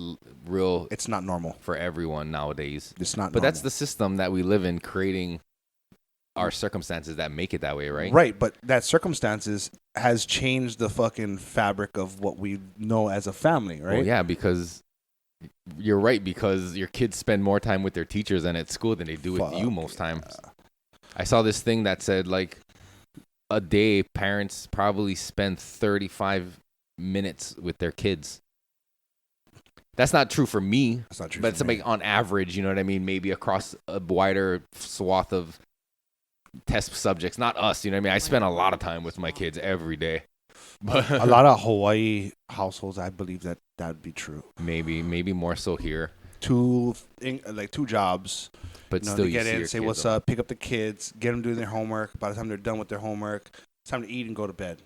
real. It's not normal for everyone nowadays. It's not. But normal. that's the system that we live in, creating our circumstances that make it that way, right? Right, but that circumstances has changed the fucking fabric of what we know as a family, right? Well, yeah, because you're right, because your kids spend more time with their teachers and at school than they do with you most times. I saw this thing that said, like, a day, parents probably spend 35 minutes with their kids. That's not true for me. That's not true. But it's like on average, you know what I mean? Maybe across a wider swath of test subjects, not us, you know what I mean? I spend a lot of time with my kids every day. But a lot of Hawaii households, I believe that would be true. Maybe more so here. Two jobs, but still, you get in, say what's up, pick up the kids, get them doing their homework. By the time they're done with their homework, it's time to eat and go to bed.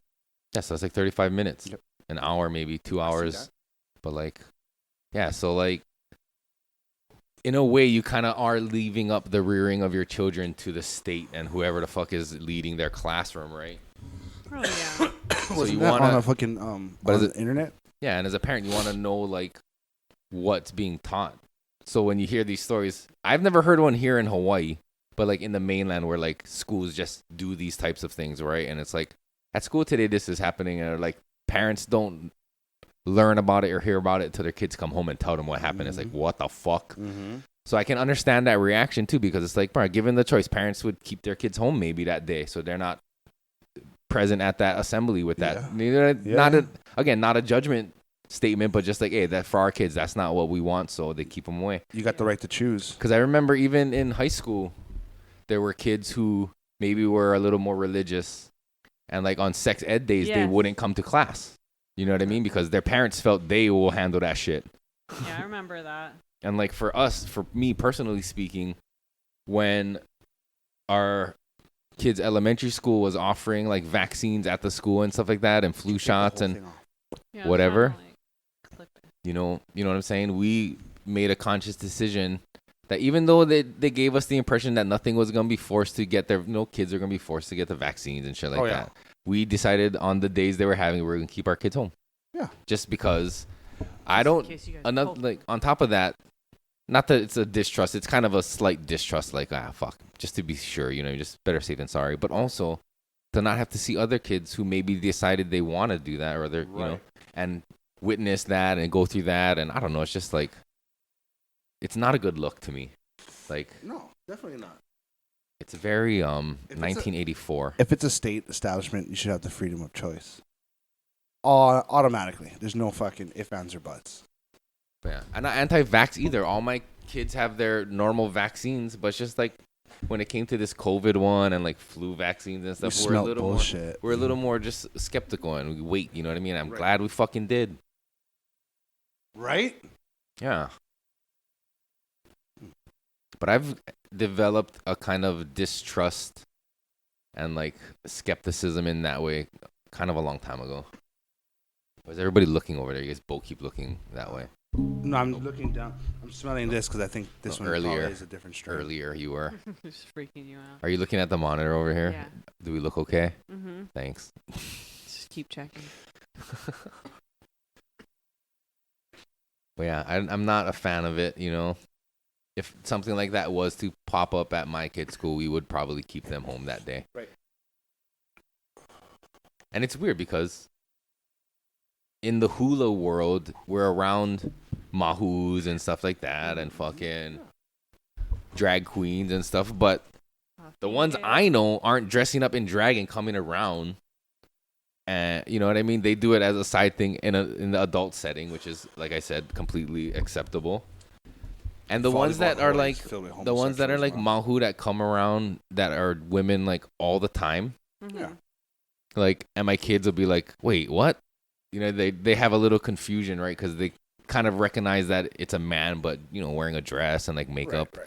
Yeah, so it's like 35 minutes, yep. An hour, maybe 2 hours. But like, yeah, so like, in a way, you kind of are leaving up the rearing of your children to the state and whoever the fuck is leading their classroom, right? Oh yeah. So you want on a fucking on the internet? Yeah, and as a parent, you want to know like what's being taught. So when you hear these stories, I've never heard one here in Hawaii, but like in the mainland where like schools just do these types of things, right? And it's like at school today, this is happening, and like parents don't learn about it or hear about it until their kids come home and tell them what happened. Mm-hmm. It's like, what the fuck? Mm-hmm. So I can understand that reaction too, because it's like, bro, given the choice, parents would keep their kids home maybe that day, so they're not present at that assembly with that. Yeah. Not a judgment statement, but just like, hey, that for our kids, that's not what we want, so they keep them away. You got the right to choose. Because I remember even in high school, there were kids who maybe were a little more religious, and like on sex ed days, they wouldn't come to class. You know what I mean? Because their parents felt they will handle that shit. Yeah, I remember that. And like for me personally speaking, when our kids' elementary school was offering like vaccines at the school and stuff like that, and flu shots and whatever, you know what I'm saying? We made a conscious decision that even though they gave us the impression that nothing was going to be forced to get no kids are going to be forced to get the vaccines and shit like that. We decided on the days they were having, we were going to keep our kids home. Yeah. Just because on top of that, not that it's a distrust, it's kind of a slight distrust, like, fuck, just to be sure, you just better safe than sorry. But also to not have to see other kids who maybe decided they want to do that, or they're, and witness that and go through that. And I don't know, it's just like, it's not a good look to me. Like, no, definitely not. It's very 1984. If it's a state establishment, you should have the freedom of choice. Automatically. There's no fucking ifs, ands, or buts. Yeah, I'm not anti-vax either. All my kids have their normal vaccines, but it's just like when it came to this COVID one and like flu vaccines and stuff, we're a little more just skeptical, and we wait. You know what I mean? I'm glad we fucking did. Right? Yeah. But I've developed a kind of distrust and like skepticism in that way kind of a long time ago. Was everybody looking over there? You guys both keep looking that way. No, I'm looking down. I'm smelling this because I think this one probably is a different strain. Earlier you were. Just freaking you out. Are you looking at the monitor over here? Yeah. Do we look okay? Mm-hmm. Thanks. Just keep checking. But yeah, I'm not a fan of it, If something like that was to pop up at my kid's school, we would probably keep them home that day. Right. And it's weird because in the hula world, we're around mahus and stuff like that and fucking drag queens and stuff. But the ones I know aren't dressing up in drag and coming around. And you know what I mean? They do it as a side thing in the adult setting, which is, like I said, completely acceptable. And the ones that are like mahu that come around that are women like all the time. Mm-hmm. Yeah. Like, and my kids will be like, wait, what? They have a little confusion, right? Because they kind of recognize that it's a man, but, wearing a dress and like makeup. Right.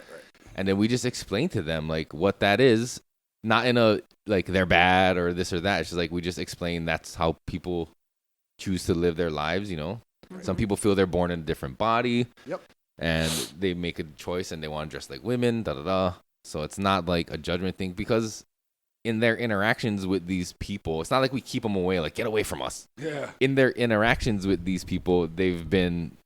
And then we just explain to them like what that is, not in a like they're bad or this or that. It's just like we just explain that's how people choose to live their lives, Some people feel they're born in a different body. Yep. And they make a choice and they want to dress like women, So it's not like a judgment thing because in their interactions with these people, it's not like we keep them away, like, get away from us. Yeah. In their interactions with these people, they've been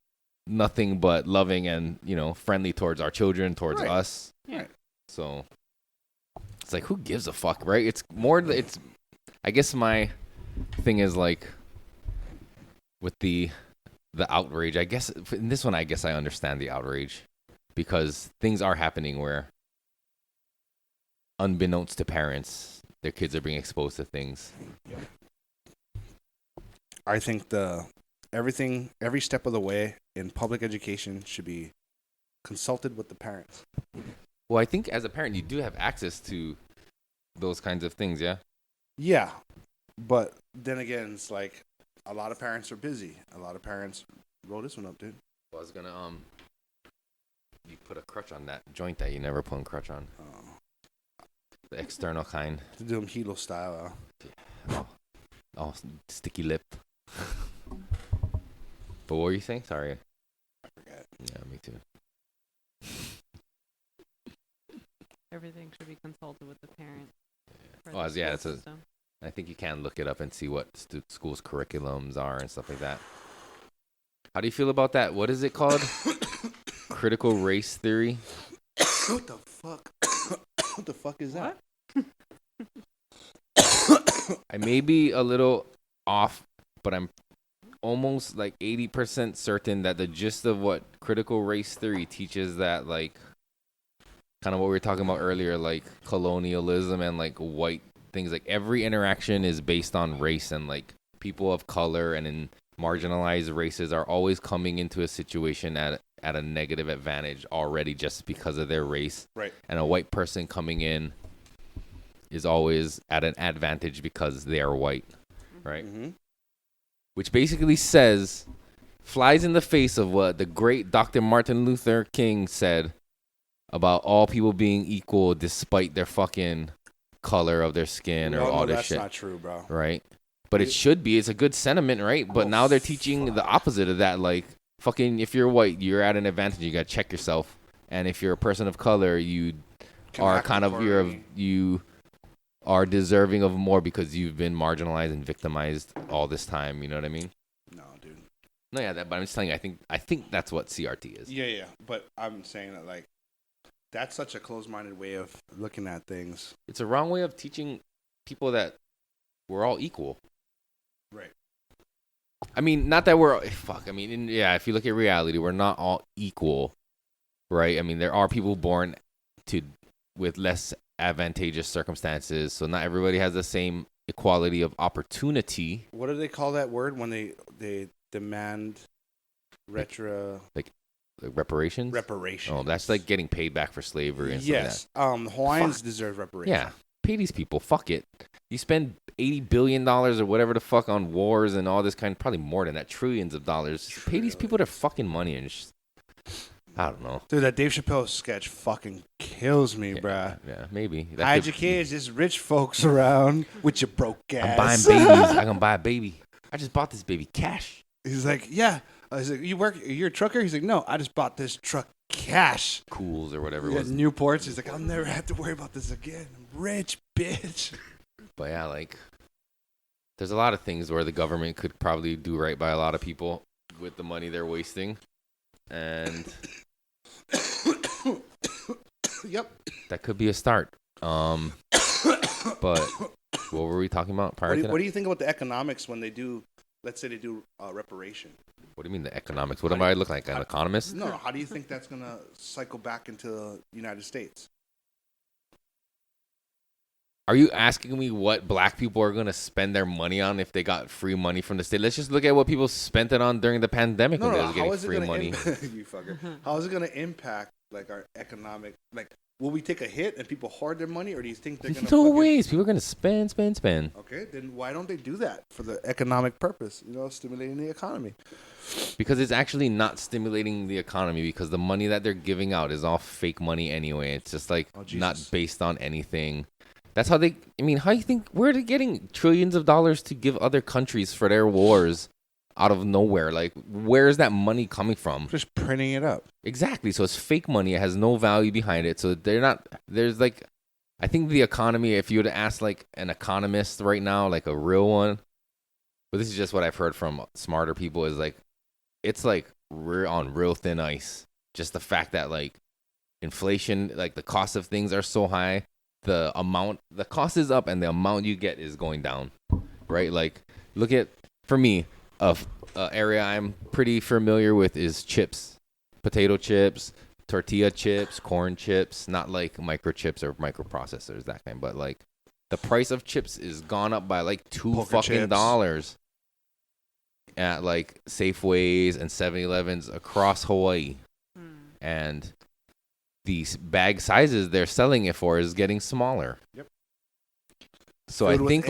nothing but loving and, friendly towards our children, towards us. Right. So it's like, who gives a fuck, right? I guess my thing is like with the outrage. I guess in this one, I understand the outrage because things are happening where, unbeknownst to parents, their kids are being exposed to things. I think every step of the way in public education should be consulted with the parents. Well, I think as a parent, you do have access to those kinds of things, yeah? Yeah, but then again, it's like a lot of parents are busy. A lot of parents roll this one up, dude. Well, I was gonna you put a crutch on that joint that you never put a crutch on. The external kind. To do them Hilo style. Oh, sticky lip. But what were you saying? Sorry. I forget. Yeah, me too. Everything should be consulted with the parent. I think you can look it up and see what schools' curriculums are and stuff like that. How do you feel about that? What is it called? Critical race theory? What the fuck? What the fuck is that? I may be a little off, but I'm almost like 80% certain that the gist of what critical race theory teaches that, like, kind of what we were talking about earlier, like colonialism and like white things, like every interaction is based on race, and like people of color and in marginalized races are always coming into a situation at a negative advantage already just because of their race. Right. And a white person coming in is always at an advantage because they are white, right? Mm-hmm. Which basically flies in the face of what the great Dr. Martin Luther King said about all people being equal despite their fucking color of their skin or all this shit. That's not true, bro. Right? But it should be. It's a good sentiment, right? But now they're teaching the opposite of that. Like, fucking, if you're white, you're at an advantage. You got to check yourself. And if you're a person of color, you are kind of, you are deserving of more because you've been marginalized and victimized all this time. You know what I mean? No, dude. No, yeah, but I'm just telling you, I think that's what CRT is. Yeah. But I'm saying that, like, that's such a closed-minded way of looking at things. It's a wrong way of teaching people that we're all equal. Right. I mean, not that we're... Fuck, I mean, if you look at reality, we're not all equal, right? I mean, there are people born with less advantageous circumstances, so not everybody has the same equality of opportunity. What do they call that word when they demand Like reparations? Reparations. Oh, that's like getting paid back for slavery and stuff like that. Hawaiians deserve reparations. Yeah, pay these people. Fuck it. You spend $80 billion or whatever the fuck on wars and all this kind, probably more than that, trillions of dollars. Just pay these people their fucking money and just, I don't know. Dude, that Dave Chappelle sketch fucking kills me, bruh. Yeah, maybe. Hide your kids, just rich folks around with your broke ass. I'm buying babies. I'm going to buy a baby. I just bought this baby cash. He's like, yeah. He's like, you're a trucker? He's like, no, I just bought this truck cash. Cools or whatever it was. Newports. He's like, I'll never have to worry about this again. I'm rich, bitch. But yeah, like, there's a lot of things where the government could probably do right by a lot of people with the money they're wasting. And yep, that could be a start. But what were we talking about prior to that? What do you think about the economics when they do, let's say they do reparation? What do you mean the economics? What am I looking like, an economist? No, how do you think that's going to cycle back into the United States? Are you asking me what black people are going to spend their money on if they got free money from the state? Let's just look at what people spent it on during the pandemic when they was getting free money. You fucker. How is it going to impact like our economic, like, will we take a hit and people hoard their money, or do you think they're going to... No ways. People are going to spend. Okay, then why don't they do that for the economic purpose, stimulating the economy? Because it's actually not stimulating the economy, because the money that they're giving out is all fake money anyway. It's just like not based on anything. That's how how do you think, where are they getting trillions of dollars to give other countries for their wars out of nowhere. Like, where is that money coming from? Just printing it up. Exactly. So it's fake money. It has no value behind it. So they're not. There's like, I think the economy. If you were to ask like an economist right now, like a real one, but this is just what I've heard from smarter people, is like, it's like we're on real thin ice. Just the fact that like inflation, like the cost of things are so high, the cost is up and the amount you get is going down, right? Like, look at, for me, a area I'm pretty familiar with is chips, potato chips, tortilla chips, corn chips, not like microchips or microprocessors, that kind, but like the price of chips is gone up by like $2 at like Safeways and 7-Elevens across Hawaii. And these bag sizes they're selling it for is getting smaller. Yep. So I think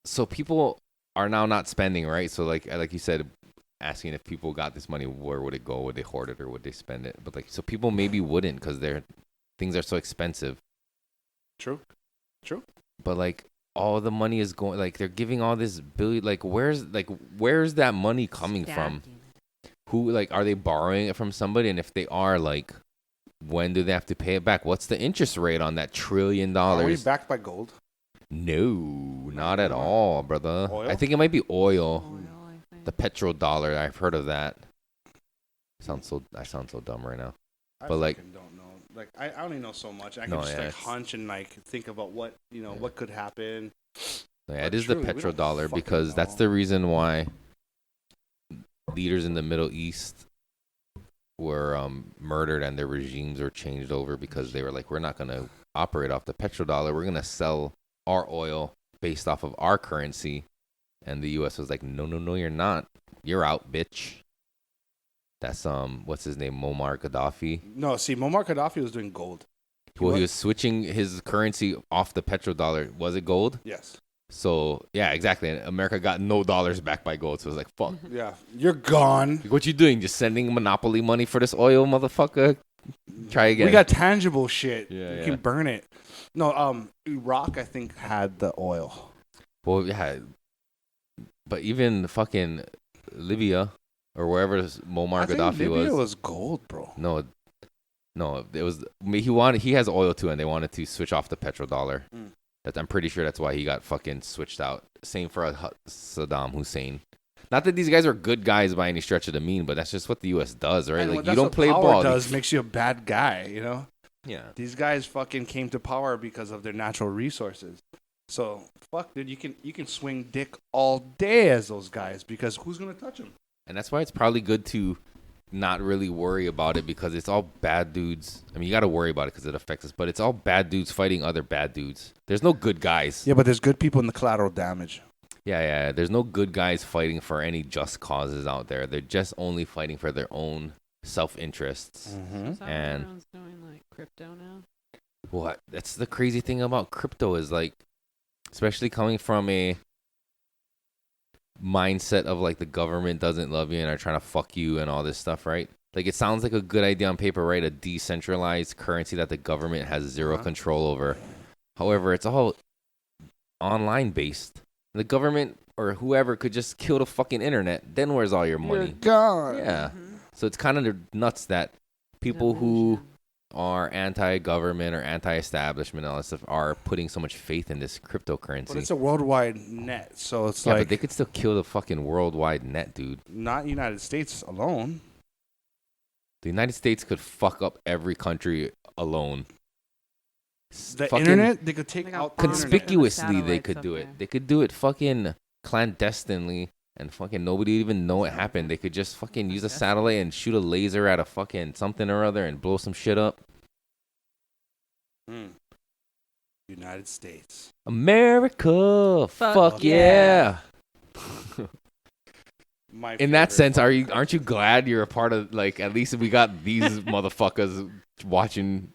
so people are now not spending, right? So like you said, asking if people got this money, where would it go? Would they hoard it or would they spend it? But like, so people maybe wouldn't because things are so expensive. True. But like all the money is going, like they're giving all this billion, like where's that money coming from? Who, like, are they borrowing it from somebody? And if they are, like, when do they have to pay it back? What's the interest rate on that $1 trillion? Are we backed by gold? No, not at all, brother. Oil? I think it might be oil. The petrodollar. I've heard of that. I sound so dumb right now. I but like, don't know. Like, I only know so much. I can just hunch and like think about what what could happen. Yeah, it is the petrodollar because that's the reason why leaders in the Middle East were murdered and their regimes were changed over because they were like, we're not going to operate off the petrodollar. We're going to sell our oil based off of our currency. And the U.S. was like, no, you're not. You're out, bitch. That's, what's his name? Muammar Gaddafi. No, see, Muammar Gaddafi was doing gold. He was switching his currency off the petrodollar. Was it gold? Yes. So, yeah, exactly. And America got no dollars back by gold. So it was like, fuck. Yeah. You're gone. What you doing? Just sending monopoly money for this oil, motherfucker? Try again. We got tangible shit. Yeah, you can burn it. No, Iraq, I think, had the oil. Well, yeah. But even fucking Libya or wherever Muammar Gaddafi Libya was gold, bro. No, it was. He has oil too, and they wanted to switch off the petrodollar. I'm pretty sure that's why he got fucking switched out. Same for Saddam Hussein. Not that these guys are good guys by any stretch of the mean, but that's just what the U.S. does, right? And like, you don't play ball. Power does makes you a bad guy, you know? Yeah. These guys fucking came to power because of their natural resources. So, fuck, dude, you can swing dick all day as those guys because who's going to touch them? And that's why it's probably good to not really worry about it because it's all bad dudes. I mean, you got to worry about it because it affects us, but it's all bad dudes fighting other bad dudes. There's no good guys. Yeah, but there's good people in the collateral damage. Yeah. There's no good guys fighting for any just causes out there. They're just only fighting for their own self-interests. Mm-hmm. So and everyone's doing like crypto now. What? That's the crazy thing about crypto is like, especially coming from a mindset of like the government doesn't love you and are trying to fuck you and all this stuff, right? Like, it sounds like a good idea on paper, right? A decentralized currency that the government has zero control over. However, it's all online based. The government or whoever could just kill the fucking internet. Then where's all your money? You're gone. Yeah. So it's kind of nuts that people who are anti-government or anti-establishment and all that stuff are putting so much faith in this cryptocurrency. But it's a worldwide net, so it's but they could still kill the fucking worldwide net, dude. Not United States alone. The United States could fuck up every country alone. The internet, they could take out conspicuously. They could do it. They could do it fucking clandestinely, and fucking nobody would even know it happened. They could just fucking use a satellite and shoot a laser at a fucking something or other and blow some shit up. United States, America, fuck yeah. In that sense, aren't you glad you're a part of, like, at least we got these motherfuckers watching?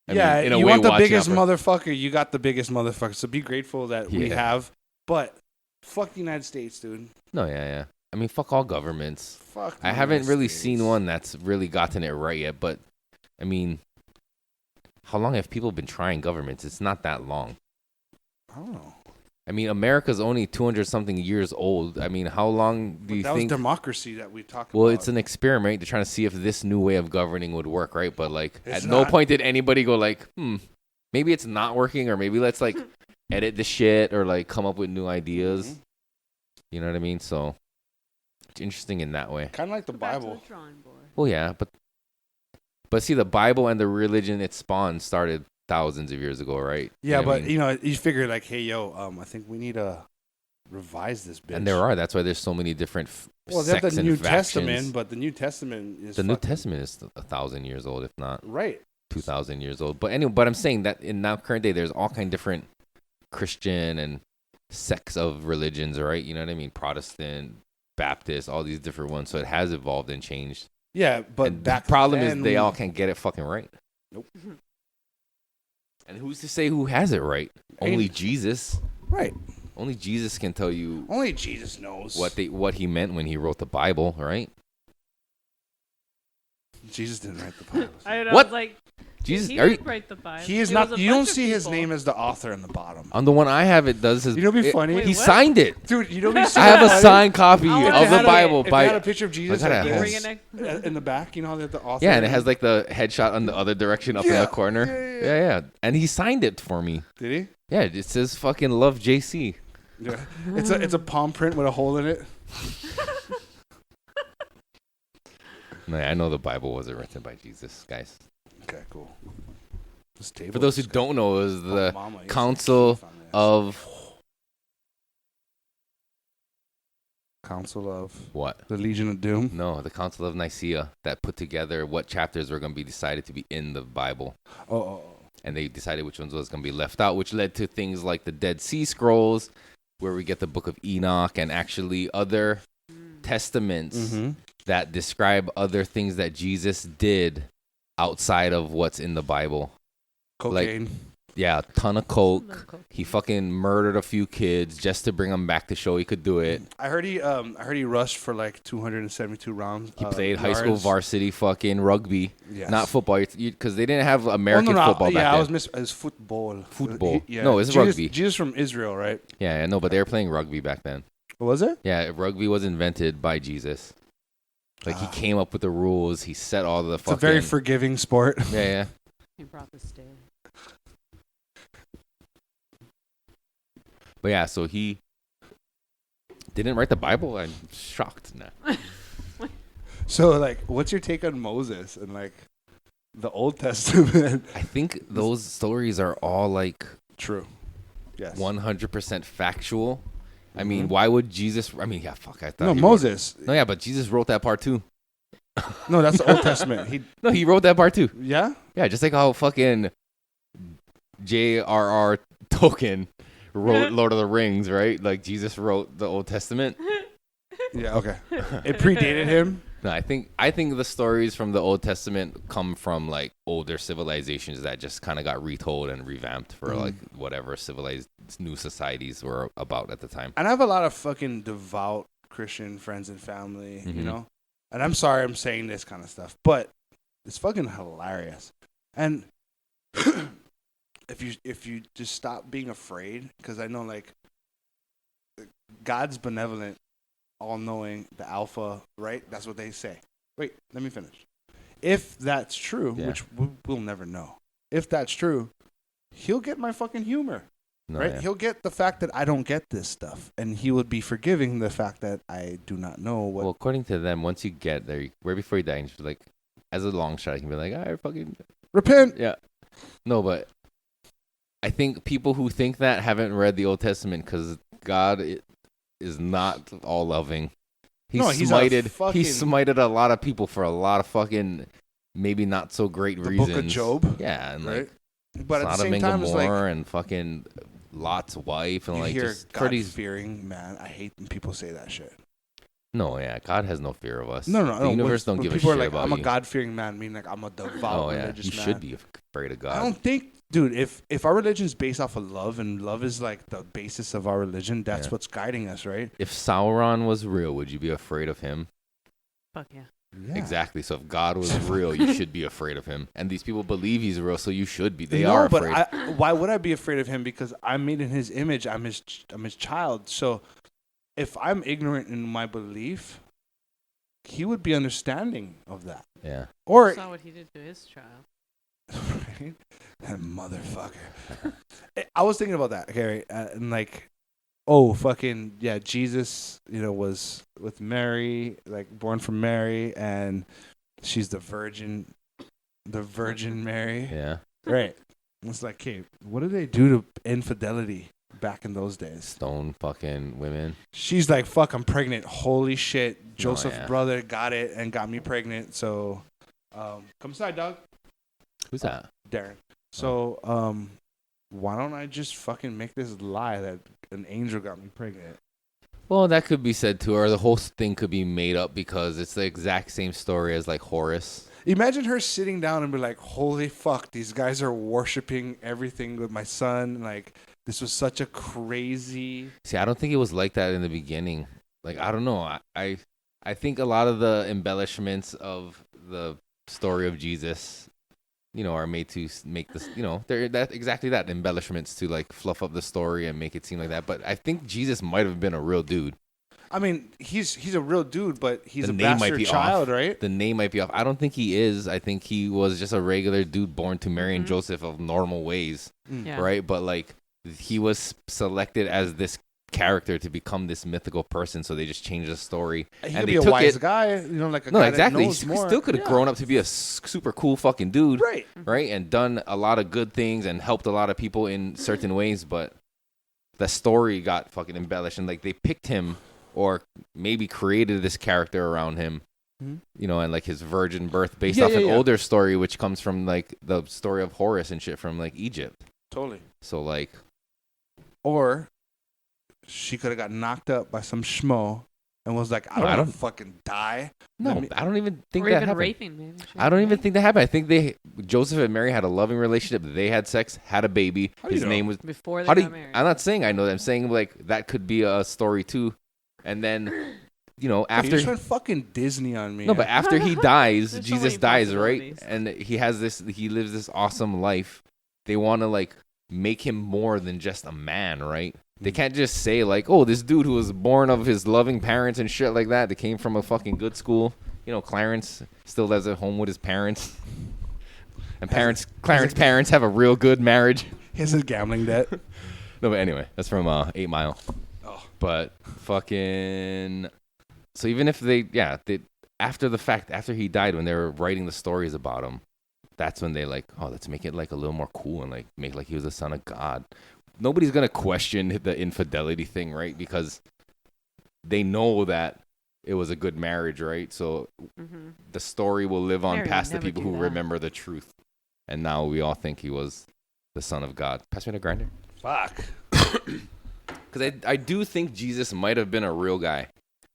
In a way, want the biggest motherfucker. You got the biggest motherfucker. So be grateful that we have. But fuck the United States, dude. No, yeah. I mean, fuck all governments. Fuck. I haven't really seen one that's really gotten it right yet. But I mean, how long have people been trying governments? It's not that long. I don't know. I mean, America's only 200-something years old. I mean, how long do you that think? was democracy that we talked about. Well, it's an experiment. They're trying to see if this new way of governing would work, right? But like, It's at no not. point did anybody go like, maybe it's not working, or maybe let's like edit the shit or like come up with new ideas. Mhm. You know what I mean? So it's interesting in that way. Kind of like the Back to Bible. the drawing board. Well, yeah, but see, the Bible and the religion it spawned started thousands of years ago, right? Yeah, You know what I but mean? you know, you figure like, hey, yo, I think we need to revise this bitch. And there are. That's why there's so many different Well, they have sects the and New factions. Testament, but the New Testament is The New fucking- Testament is 1,000 years old, if not right. 2,000 years old. But anyway, but I'm saying that in now current day, there's all kind of different Christian and sects of religions, right? You know what I mean? Protestant, Baptist, all these different ones. So it has evolved and changed. Yeah, but And the back problem then is they we- all can't get it fucking right. Nope. And who's to say who has it right? Only Ain't- Jesus. right. Only Jesus can tell you Only Jesus knows what he meant when he wrote the Bible, right? Jesus didn't write the Bible. I don't know. What? I was like, Jesus, he are you, did write the Bible. He is It not. was a You don't bunch of see his people. name as the author in the bottom. on the one I have, it does his. You know, what'd be it- funny. Wait, He what? signed it. Dude, you know, what I have a signed copy I wanna of the see it. Bible If by. you had a picture of Jesus I like gotta Bring this, it next. in the back, you know how they have the author. Yeah, and it has like the headshot on the other direction up in Yeah, the corner. yeah. Yeah. And he signed it for me. Did he? Yeah, it says fucking love JC. Yeah. It's a palm print with a hole in it. No, I know the Bible wasn't written by Jesus, guys. Okay, cool. This table For those who is- don't know, it was Oh, the Mama, you Council see Keith on this. of Council of what? the Legion of Doom. No, the Council of Nicaea that put together what chapters were going to be decided to be in the Bible. Oh. And they decided which ones was going to be left out, which led to things like the Dead Sea Scrolls, where we get the Book of Enoch and actually other testaments Mm-hmm. that describe other things that Jesus did outside of what's in the Bible. Cocaine. Yeah, a ton of coke. No coke. He fucking murdered a few kids just to bring them back to show he could do it. I heard he rushed for like 272 rounds. He played high school yards. varsity fucking rugby, Yes. not football, because they didn't have American football yeah, back I then. was as football. Football. Yeah. No, it's Jesus, rugby. Jesus from Israel, right? Yeah, I know, but they were playing rugby back then. What was it? Yeah, rugby was invented by Jesus. Like he Ah. came up with the rules. He set all the It's fucking. a very forgiving sport. yeah. He brought the stay. But yeah, so he didn't write the Bible. I'm shocked now. So, like, what's your take on Moses and like the Old Testament? I think those stories are all like True. Yes. 100% factual. I mean, Mhm. why would Jesus? I mean, yeah, fuck. I thought No, he Moses. Wrote, no, yeah, but Jesus wrote that part too. No, that's the Old Testament. He wrote that part too. Yeah. Yeah, just like how fucking J.R.R. Tolkien wrote Lord of the Rings, right? Like Jesus wrote the Old Testament. Yeah. Okay. It predated him. No, I think the stories from the Old Testament come from like older civilizations that just kind of got retold and revamped for like whatever civilized new societies were about at the time. And I have a lot of fucking devout Christian friends and family, you Mhm. know? And I'm sorry I'm saying this kind of stuff, but it's fucking hilarious. And if you just stop being afraid, because I know like God's benevolent, all-knowing, the Alpha, right? That's what they say. Wait, let me finish. If that's true, Yeah. which we'll never know, if that's true, he'll get my fucking humor. No, Right? yeah. He'll get the fact that I don't get this stuff, and he would be forgiving the fact that I do not know what. Well, according to them, once you get there, right before you die, you should, like, as a long shot, you can be like, I fucking Repent. yeah. No, but I think people who think that haven't read the Old Testament because God is not all loving. He No, he's a smited. fucking- He smited a lot of people for a lot of fucking maybe not so great The reasons. Book of Job. Yeah, and Right. like But at the Sodom same and time, it's Gomorrah like and fucking Lot's wife and you like hear just pretty. God-fearing man. I hate when people say that shit. No, yeah, God has no fear of us. No. The universe don't when give a people shit are like, about I'm a you. God-fearing man, meaning like I'm a devout Oh yeah, religious you man. should be afraid of I God. don't think, dude. If our religion is based off of love, and love is like the basis of our religion, that's Yeah. what's guiding us, right? If Sauron was real, would you be afraid of him? Fuck yeah. Yeah. Exactly. So if God was real, you should be afraid of him. And these people believe he's real, so you should be. They are afraid. But why would I be afraid of him? Because I'm made in his image. I'm his child. So if I'm ignorant in my belief, he would be understanding of that. Yeah. Or saw what he did to his child. right? That motherfucker. I was thinking about that, okay, right? And like, oh, fucking, yeah, Jesus, was with Mary, like born from Mary, and she's the Virgin Mary. Yeah. Right. It's like, okay, what did they do to infidelity back in those days? Stone fucking women. She's like, fuck, I'm pregnant. Holy shit. Joseph's yeah. brother got it and got me pregnant. So, come inside, dog. Who's that? Darren. So, why don't I just fucking make this lie that an angel got me pregnant? Well, that could be said too, or the whole thing could be made up because it's the exact same story as like Horus. Imagine her sitting down and be like, holy fuck, these guys are worshiping everything with my son. Like, this was such a crazy... See, I don't think it was like that in the beginning. Like, I don't know. I think a lot of the embellishments of the story of Jesus, are made to make this, they're exactly that, embellishments to like fluff up the story and make it seem like that. But I think Jesus might have been a real dude. I mean, he's a real dude, but he's The a name might bastard be child, off. right? The name might be off. I don't think he is. I think he was just a regular dude born to Mary and Joseph of normal ways, Yeah. right? But like he was selected as this character to become this mythical person, so they just changed the story. He and could they be a took wise it, guy, like a No, guy exactly. that knows He more. still could have grown up to be a super cool fucking dude, Right. And done a lot of good things and helped a lot of people in certain ways. But the story got fucking embellished, and like they picked him or maybe created this character around him, and like his virgin birth based off an older story, which comes from like the story of Horus and shit from like Egypt. Totally. So like, or she could have got knocked up by some schmo and was like, I don't want to fucking die. No, I don't even think or that even happened. raping, maybe. I don't even think that happened. I think Joseph and Mary had a loving relationship. They had sex, had a baby. His name was before they got married. I'm not saying I know that. I'm saying like that could be a story too. And then, after you just went fucking Disney on me. no, but after he dies, There's so Jesus many dies, right? possibilities. And he lives this awesome life. They want to like make him more than just a man, right? They can't just say like, oh, this dude who was born of his loving parents and shit like that. They came from a fucking good school. Clarence still lives at home with his parents. And Clarence's parents have a real good marriage. He has his gambling debt. No, but anyway, that's from 8 Mile. Oh. But fucking... So even if they after the fact, after he died, when they were writing the stories about him, that's when they like, oh, let's make it like a little more cool and like make like he was the son of God. Nobody's going to question the infidelity thing, right? Because they know that it was a good marriage, right? So the story will live on Mary past the would never people do who that. remember the truth. And now we all think he was the son of God. Pass me the grinder. Fuck. Because I do think Jesus might have been a real guy.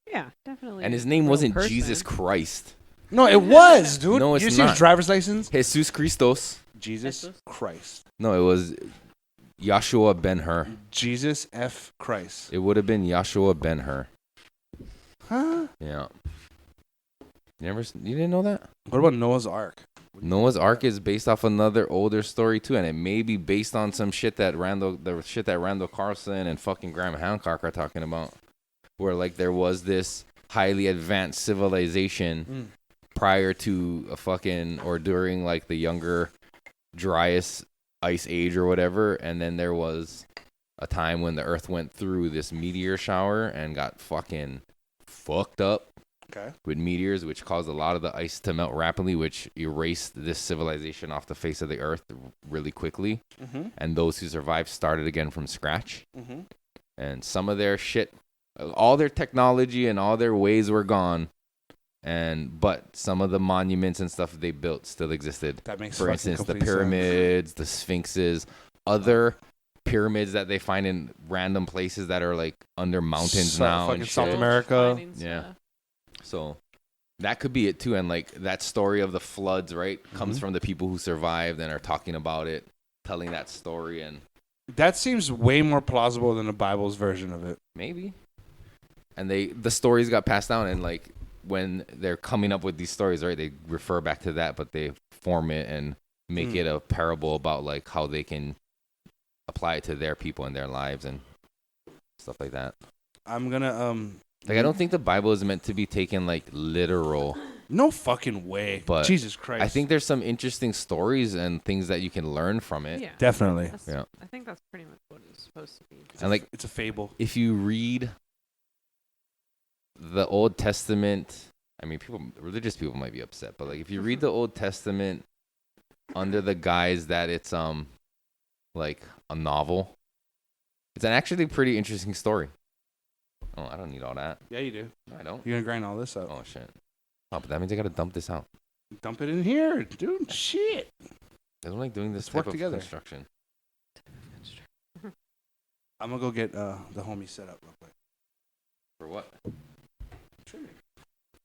Yeah, definitely. And his name Real wasn't person. Jesus Christ. No, it was, dude. No, it's you see not. his driver's license? Jesus Christos. Jesus Jesus? Christ. No, it was Yahshua Ben-Hur. Jesus F. Christ. It would have been Yahshua Ben-Hur. Huh? Yeah. You didn't know that? What about Noah's Ark? Noah's Ark is based off another older story too, and it may be based on some shit that Randall Carlson and fucking Graham Hancock are talking about, where like there was this highly advanced civilization prior to a fucking or during like the younger, driest ice age or whatever, and then there was a time when the Earth went through this meteor shower and got fucking fucked up. Okay. With meteors, which caused a lot of the ice to melt rapidly, which erased this civilization off the face of the earth really quickly. Mm-hmm. And those who survived started again from scratch. Mm-hmm. And some of their shit, all their technology and all their ways were gone. But some of the monuments and stuff they built still existed. That makes For fucking instance, the complete pyramids, the sphinxes, other pyramids that they find in random places that are like under mountains now. Fucking And South shit. America. Finding Yeah. stuff. So that could be it too. And like that story of the floods, right, comes from the people who survived and are talking about it, telling that story. And That seems way more plausible than the Bible's version of it. maybe. And the stories got passed down, and like when they're coming up with these stories, right? They refer back to that, but they form it and make it a parable about like how they can apply it to their people and their lives and stuff like that. I'm gonna Like I don't think the Bible is meant to be taken like literal. No fucking way. But Jesus Christ. I think there's some interesting stories and things that you can learn from it. Yeah. Definitely. Yeah. I think that's pretty much what it's supposed to be. And like it's a fable. if you read the Old Testament, I mean, religious people might be upset, but like if you read the Old Testament under the guise that it's like a novel, it's an actually pretty interesting story. Oh, I don't need all that. Yeah, you do. No, I don't. You're gonna grind all this up. Oh shit. Oh, but that means I gotta dump this out. Dump it in here, dude. Shit. I don't like doing this Let's type work of together. construction. I'm gonna go get the homie set up real quick. For what? Trimming.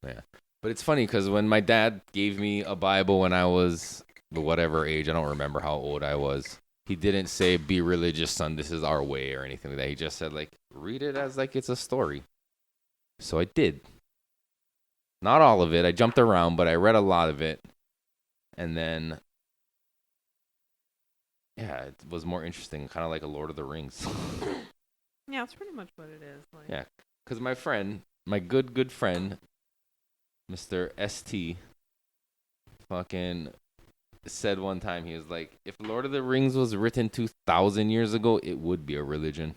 Yeah. But it's funny because when my dad gave me a Bible when I was whatever age, I don't remember how old I was. He didn't say, be religious, son, this is our way or anything like that. He just said, like, read it as like it's a story. So I did. Not all of it. I jumped around, but I read a lot of it. And then, yeah, it was more interesting, kind of like a Lord of the Rings. Yeah, that's pretty much what it is. Like, Yeah, because my friend, my good friend, Mr. ST, fucking said one time, he was like, if Lord of the Rings was written 2,000 years ago, it would be a religion.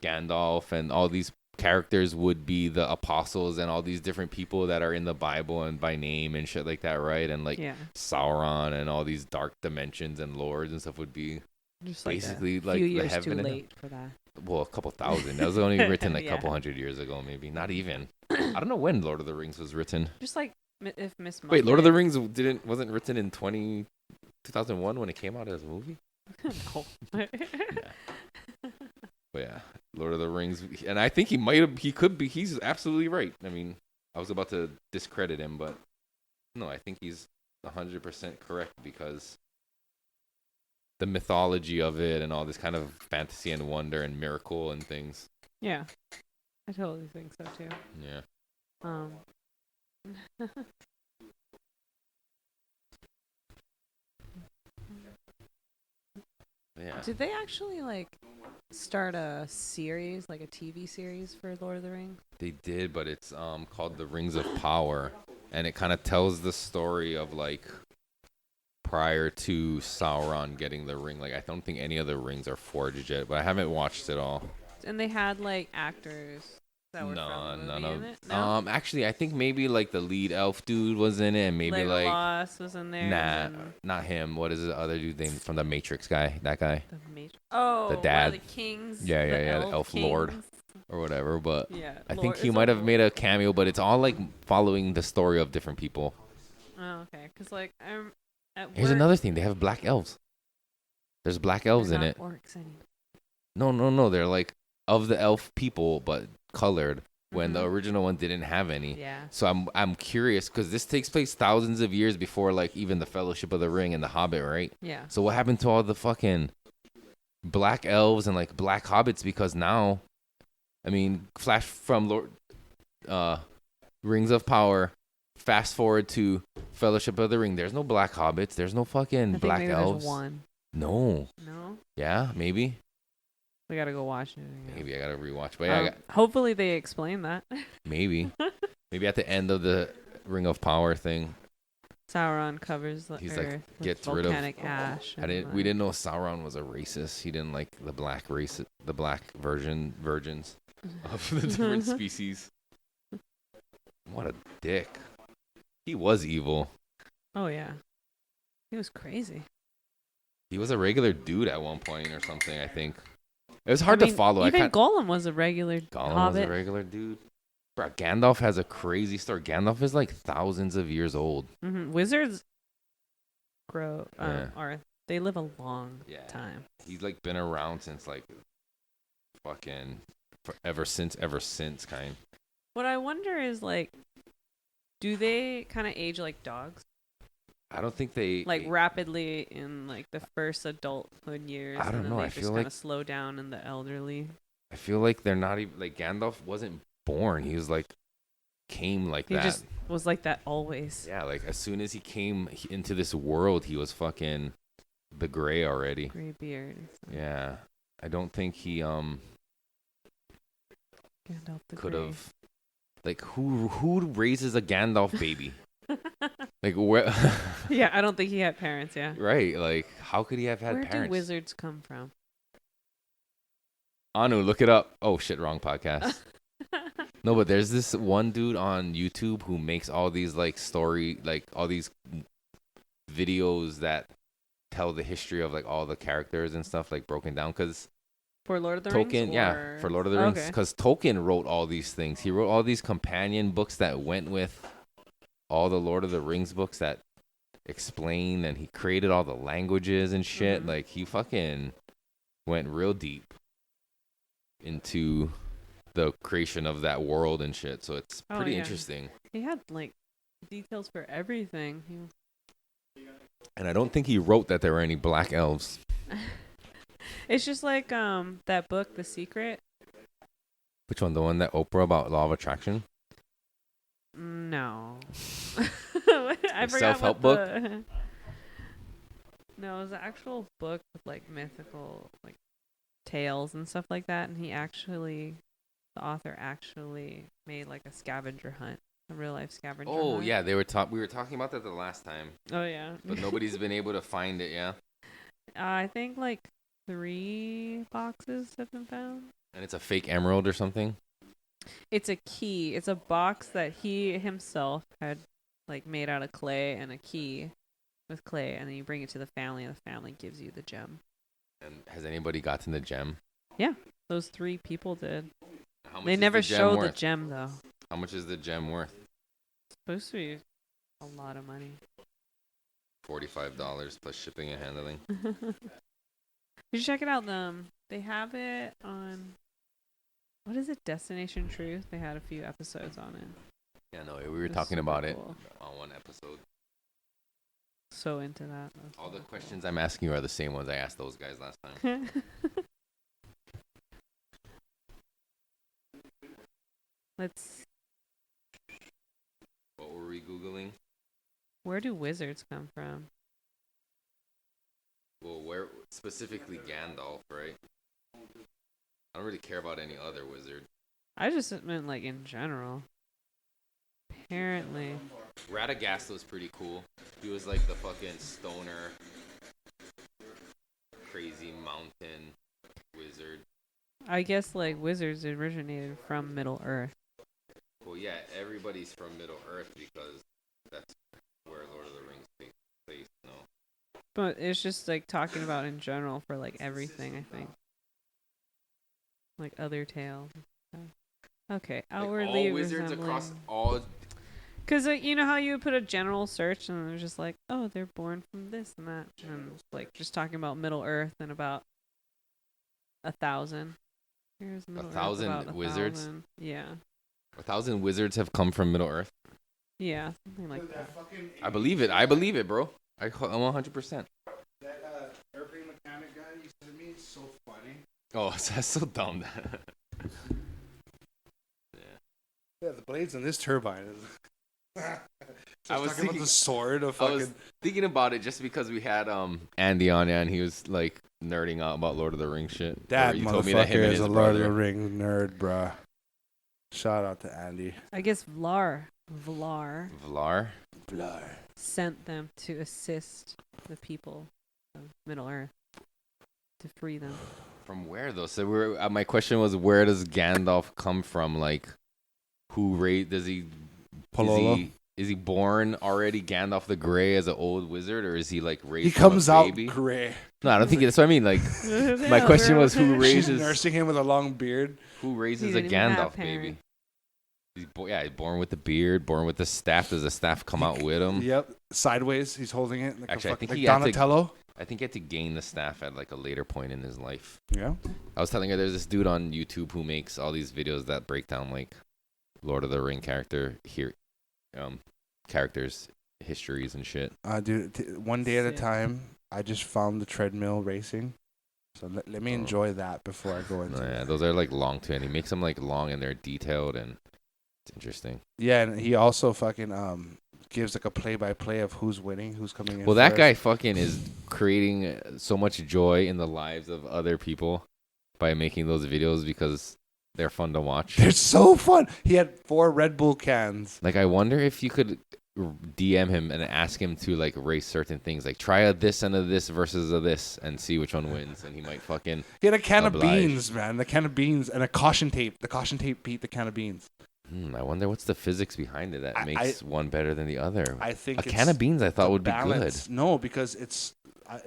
Gandalf and all these characters would be the apostles and all these different people that are in the Bible and by name and shit like that, right? And like Sauron and all these dark dimensions and lords and stuff would be just basically like a few the years heaven too and late for that. well, a couple thousand. That was only written like a Yeah. couple hundred years ago, maybe. Not even. I don't know when Lord of the Rings was written. Just like if Miss Wait, Lord of the Rings wasn't written in 2001 when it came out as a movie? No. Yeah. But yeah, Lord of the Rings, and I think he's absolutely right. I mean, I was about to discredit him, but no, I think he's 100% correct because the mythology of it and all this kind of fantasy and wonder and miracle and things. Yeah, I totally think so too. Yeah. Yeah. Did they actually like start a series, like a TV series for Lord of the Rings? They did, but it's called The Rings of Power, and it kind of tells the story of like prior to Sauron getting the ring. Like I don't think any of the rings are forged yet, but I haven't watched it all. And they had like actors that were from the movie in it? No? Actually, I think maybe like the lead elf dude was in it, and maybe Legolas was in there. nah, not him. What is the other dude name from the Matrix guy? That guy, The Matrix. Oh, the dad. The kings. Yeah, the the elf lord kings. or whatever. But Yeah, I Lord- think he it's might a have made a cameo, but it's all like following the story of different people. Oh, okay. Because like I'm at Here's work, another thing: they have black elves. There's black elves they're in not it. Orcs anymore. No. They're like of the elf people, but colored. When the original one didn't have any. Yeah. So I'm curious because this takes place thousands of years before like even the Fellowship of the Ring and the Hobbit, right? Yeah. So what happened to all the fucking black elves and like black hobbits? Because now, I mean, flash from Rings of Power, fast forward to Fellowship of the Ring. There's no black hobbits. There's no fucking I think black maybe elves. There's one. No. No. Yeah, maybe. We gotta go watch it again. Maybe I gotta rewatch. But yeah, hopefully they explain that. maybe. Maybe at the end of the Ring of Power thing. Sauron covers the He's earth like, with gets rid of volcanic ash. we didn't know Sauron was a racist. He didn't like the black virgins of the different species. What a dick. He was evil. Oh yeah, he was crazy. He was a regular dude at one point or something, I think. It was hard to follow. Even Gollum was a regular Gollum hobbit. was a regular dude. Bro, Gandalf has a crazy story. Gandalf is like thousands of years old. Mm-hmm. Wizards grow Yeah. they live a long Yeah. time. He's like been around since like fucking ever since kind. What I wonder is like, do they kind of age like dogs? I don't think they Like rapidly in like the first adulthood years. I don't and then know, They I just feel kind like- of slow down in the elderly. I feel like they're not even like Gandalf wasn't born. He was like came like He that. just was like that always. Yeah, like as soon as he came into this world, he was fucking the gray already. Gray beard. Yeah, I don't think he Gandalf the could Grey. have. Like who raises a Gandalf baby? Like where? Yeah, I don't think he had parents. Yeah. Right, like how could he have had Where parents? do wizards come from? Anu, look it up. Oh shit, wrong podcast. No, but there's this one dude on YouTube who makes all these like all these videos that tell the history of like all the characters and stuff, like broken down. Cause For Lord of the Tolkien, Rings? yeah, for Lord of the Rings, Okay. because Tolkien wrote all these things. He wrote all these companion books that went with all the Lord of the Rings books that explain, and he created all the languages and shit. Mhm. Like he fucking went real deep into the creation of that world and shit. So it's Oh, pretty yeah. interesting. He had like details for everything. And I don't think he wrote that there were any black elves. It's just like that book, The Secret. Which one? The one that Oprah about law of attraction? No. I The forgot self-help what book? No, it was an actual book with like mythical like tales and stuff like that, and the author actually made like a scavenger hunt, a real life scavenger hunt. Oh yeah, we were talking about that the last time, Oh yeah. but nobody's been able to find it. Yeah, I think like 3 boxes have been found. and it's a fake emerald or something. It's a key. It's a box that he himself had like made out of clay, and a key with clay, and then you bring it to the family, and the family gives you the gem. And has anybody gotten the gem? Those 3 people did. How much They is never the gem show the worth? gem though. How much is the gem worth? It's supposed to be a lot of money. $45 plus shipping and handling. You should check it out. They have it on, what is it? Destination Truth. They had a few episodes on it. Yeah, no, we were It's talking super about it cool. on one episode. So into that. That's All the super questions I'm asking you are the same ones I asked those guys last time. cool. Let's. What were we Googling? Where do wizards come from? Well, where specifically Gandalf, right? I don't really care about any other wizard. I just meant like in general. Apparently. Radagast was pretty cool. He was like the fucking stoner, crazy mountain wizard. I guess like wizards originated from Middle Earth. Well, yeah, everybody's from Middle Earth because that's where Lord of the Rings takes place. No, But it's just like talking about in general for like everything, I think. Like other tales. Okay, like outwardly all wizards across resembling. all. Because you know how you would put a general search and they're just like, oh, they're born from this and that, and it's like just talking about Middle Earth and about 1,000. Here's Middle Earth, 1,000 about wizards? 1,000. Yeah, 1,000 wizards have come from Middle Earth. yeah, something like that. I believe it, bro. I'm 100%. That airplane mechanic guy you said to me is so funny. Oh, that's so dumb. Yeah, the blades on this turbine is. I was talking thinking- about the sword of I fucking. was thinking about it just because we had Andy on, and he was like nerding out about Lord of the Rings shit. That Or you told me that him motherfucker and is his a Lord of the brother- Rings nerd, bruh. Shout out to Andy. I guess Vlar Vlar. sent them to assist the people of Middle Earth to free them. From where though? So my question was, where does Gandalf come from? Like, who does he? Pakalolo. Is he born already Gandalf the Grey as an old wizard, or is he like raised? He from comes a out baby? gray. No, I don't think that's what I mean. Like, my question was, who She's raises nursing him with a long beard. who raises He a didn't even have Gandalf baby? parents. He's born with the beard, born with the staff. Does the staff come out with him? Yep, sideways. He's holding it. Like Actually, I think like he had to- Donatello. I think he had to gain the staff at like a later point in his life. Yeah. I was telling her there's this dude on YouTube who makes all these videos that break down like Lord of the Ring characters, histories and shit. Dude, one day at a Sick. time. I just found the treadmill racing. So let me Oh. enjoy that before I go into Yeah, it. those are like long too, and he makes them like long and they're detailed, and It's interesting. Yeah, and he also fucking gives like a play-by-play of who's winning, who's coming in. Well, that first. guy fucking is creating so much joy in the lives of other people by making those videos because they're fun to watch. They're so fun. He had 4 Red Bull cans. Like, I wonder if you could DM him and ask him to like race certain things, like try a this and a this versus a this, and see which one wins, and he might fucking. He had a can of oblige. beans, man. The can of beans and a caution tape. The caution tape beat the can of beans. I wonder what's the physics behind it that makes one better than the other. I think a can of beans I thought would balance. be good. No, because it's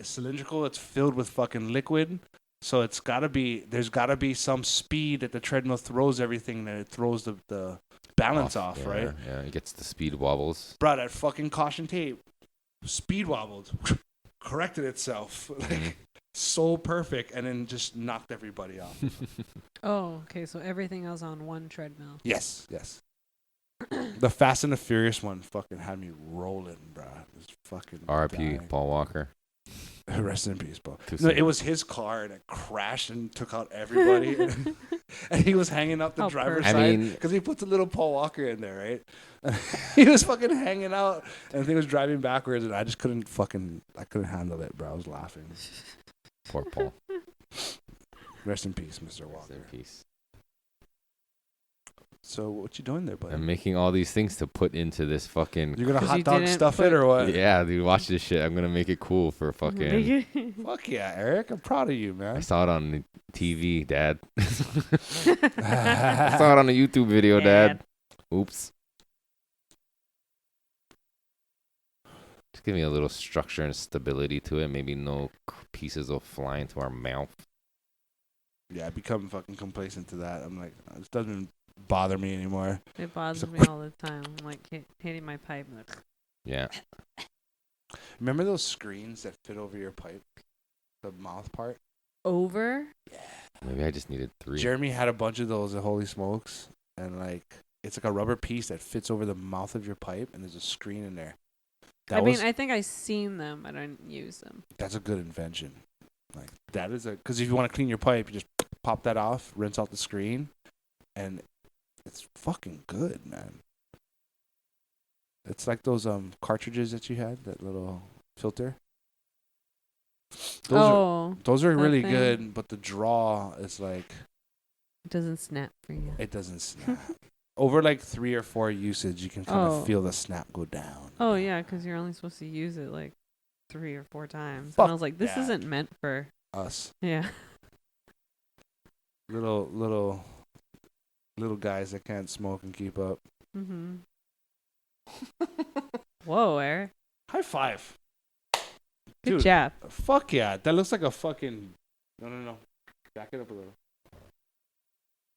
cylindrical. It's filled with fucking liquid. So it's gotta be. There's gotta be some speed that the treadmill throws everything. That it throws the balance off, yeah, right? Yeah, it gets the speed wobbles. Bro, that fucking caution tape speed wobbled, corrected itself, like so perfect, and then just knocked everybody off. Oh, okay. So everything else on one treadmill. Yes. The Fast and the Furious one fucking had me rolling, bro. It was fucking R.I.P. dying. Paul Walker. Rest in peace, Paul. Too No, soon. it was his car and it crashed and took out everybody. And he was hanging out the Oh, driver's perfect. I side mean- because he puts a little Paul Walker in there, right? He was fucking hanging out and he was driving backwards, and I just couldn't handle it, bro. I was laughing. Poor Paul. Rest in peace, Mr. Rest in Walker. peace. So what you doing there, buddy? I'm making all these things to put into this fucking. You're gonna 'Cause hot you dog didn't stuff put- it or what? Yeah, dude, watch this shit. I'm gonna make it cool for fucking. Fuck yeah, Eric. I'm proud of you, I man. saw it on the TV, Dad. I saw it on a YouTube video, Dad. Oops. Just give me a little structure and stability to it. Maybe no pieces will fly into our mouth. Yeah, I become fucking complacent to that. I'm like, this doesn't bother me anymore. It bothers So- me all the time. I'm like hitting my pipe. Like, Yeah. Remember those screens that fit over your pipe, the mouth part? over? Maybe I just needed 3. Jeremy had a bunch of those at Holy Smokes, and like it's like a rubber piece that fits over the mouth of your pipe, and there's a screen in there. I mean, I think I seen them. I don't use them. That's a good invention. Like that is because if you want to clean your pipe, you just pop that off, rinse out the screen, and it's fucking good, man. It's like those cartridges that you had, that little filter. Those are that really thing. good, but the draw is like It doesn't snap for you. it doesn't snap. Over like 3 or 4 usage, you can kind Oh. of feel the snap go down. Oh yeah, because you're only supposed to use it like 3 or 4 times. Fuck And I was like, this that. isn't meant for. Us Yeah. little guys that can't smoke and keep up. Mhm. Whoa, Eric. High five. Good Dude, job. fuck yeah. That looks like a fucking... No. Back it up a little.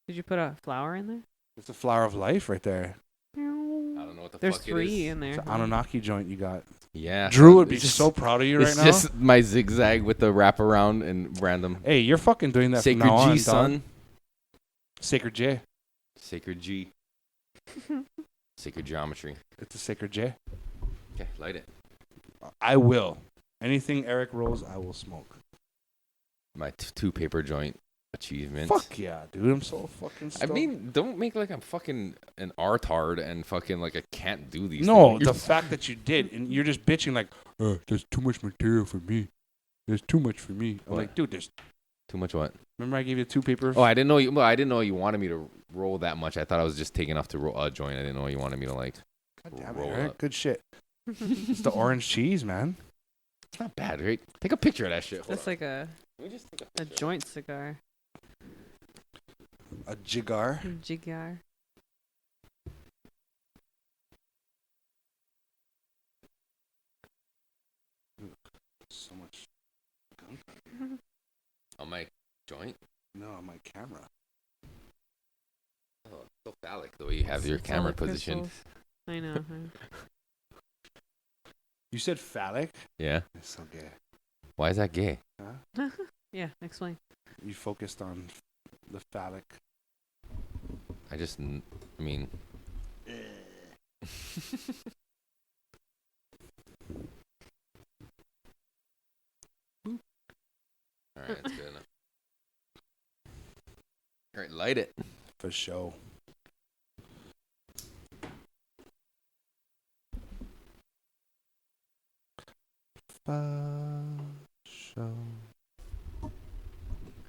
Did you put a flower in there? It's a flower of life right there. I don't know what the There's fuck 3 it is. in there. It's an Anunnaki joint you got. Yeah. Drew would be It's just- so proud of you right It's now. just my zigzag with the wraparound and random. Hey, you're fucking doing that Sacred from now G, on, son. dog. Sacred J. Sacred G. Sacred geometry. It's a sacred J. Okay, light it. I will. Anything Eric rolls, I will smoke. My 2 paper joint achievement. Fuck yeah, dude. I'm so fucking I stoked. mean, don't make like I'm fucking an artard and fucking like I can't do these no, things. the fact that you did, and you're just bitching like, there's too much material for me. There's too much for me. I'm What? like, dude, there's... Too much what? Remember I gave you 2 paper... Oh, I didn't know you. Well, I didn't know you wanted me to roll that much. I thought I was just taking off to roll a joint. I didn't know you wanted me to like. God damn it, roll Eric. up. Good shit. It's the orange cheese, man. It's not bad, right? Take a picture of that shit. Hold That's on. like a Let me just take a joint cigar. A jigar. A cigar. So much... on my joint. No, on my camera. Oh, it's so phallic the way you have your It's all camera the positioned. crystals. I know. You said phallic? Yeah. It's so gay. Why is that gay? Huh? Yeah, explain. You focused on the phallic. I mean. All right, that's good enough. All right, light it. For show. Show.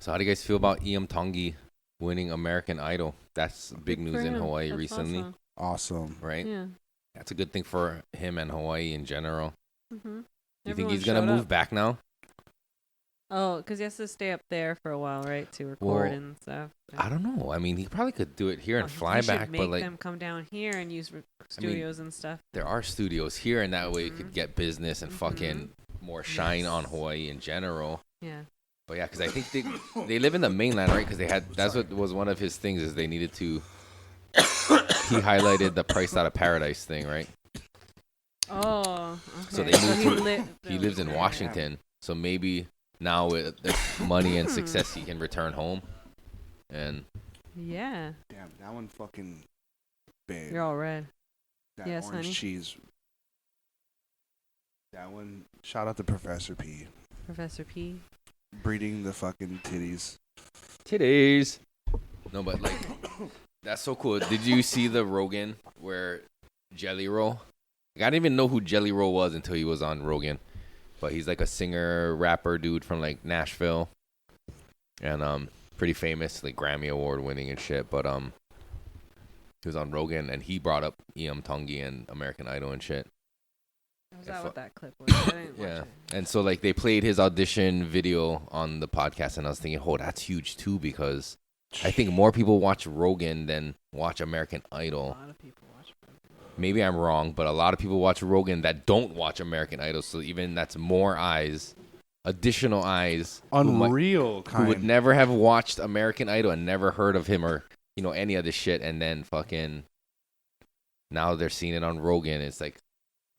So how do you guys feel about Iam Tongi winning American Idol? That's big Good news for in him. Hawaii That's recently, Awesome. right? Yeah. That's a good thing for him and Hawaii in general. Mm-hmm. Do you think he's gonna move back now? Oh, because he has to stay up there for a while, right, to record Well, and stuff. I don't know. I mean, he probably could do it here and fly He should back, make but like them come down here and use studios and stuff. there are studios here, and that way you could Mhm. get business and fucking more shine on Hawaii in general. Yeah. But yeah, because I think they live in the mainland, right? Because that's what was one of his things is they needed to. He highlighted the Price Out of Paradise thing, right? Oh, okay. So they moved he lives in okay. Washington, so maybe now with the money and success he can return home. And Yeah. Damn, that one fucking big. You're all red. That Yes, orange honey. cheese. That one. Shout out to Professor P. Professor P. Breeding the fucking titties. titties. No, but like that's so cool. Did you see the Rogan where Jelly Roll? Like, I didn't even know who Jelly Roll was until he was on Rogan. But he's like a singer, rapper dude from like Nashville. And pretty famous, like Grammy Award winning and shit. But he was on Rogan and he brought up Iam Tongi and American Idol and shit. Was that what that clip was? I didn't watch Yeah. it. And so like they played his audition video on the podcast and I was thinking, oh, that's huge too, because I think more people watch Rogan than watch American A Idol. lot of people watch it. Maybe I'm wrong, but a lot of people watch Rogan that don't watch American Idol. So even that's more eyes, additional eyes. Unreal Who would never have watched American Idol and never heard of him or, you know, any of this shit. And then fucking now they're seeing it on Rogan. It's like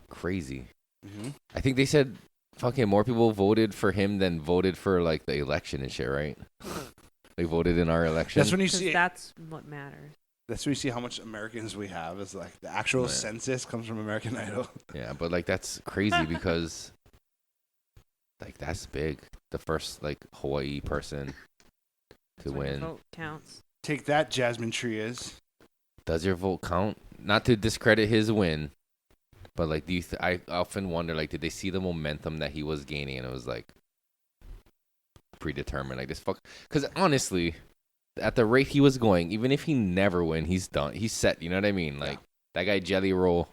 crazy. Mm-hmm. I think they said fucking more people voted for him than voted for like the election and shit, right? They voted in our election. That's when you 'Cause see. that's what matters. That's when you see how much Americans we have. Is like the actual Yeah. census comes from American Idol. Yeah, but like that's crazy because like that's big. The first like Hawaii person to That's when your win. vote counts. Take that, Jasmine Trias. Does your vote count? Not to discredit his win, but like, do you? I often wonder, like, did they see the momentum that he was gaining, and it was like predetermined, like this fuck? Because honestly, at the rate he was going, even if he never win, he's done. He's set. You know what I mean? Like that guy Jelly Roll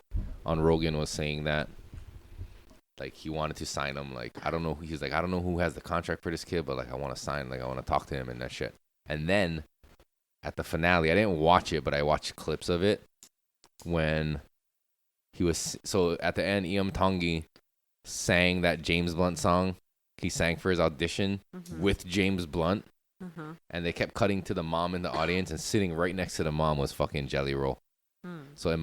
on Rogan was saying that, like he wanted to sign him. Like I don't know. He's like, I don't know who has the contract for this kid, but like I want to sign. Like I want to talk to him and that shit. And then at the finale, I didn't watch it, but I watched clips of it when he was. So at the end, Iam Tongi sang that James Blunt song. He sang for his audition with James Blunt. And they kept cutting to the mom in the audience, and sitting right next to the mom was fucking Jelly Roll. So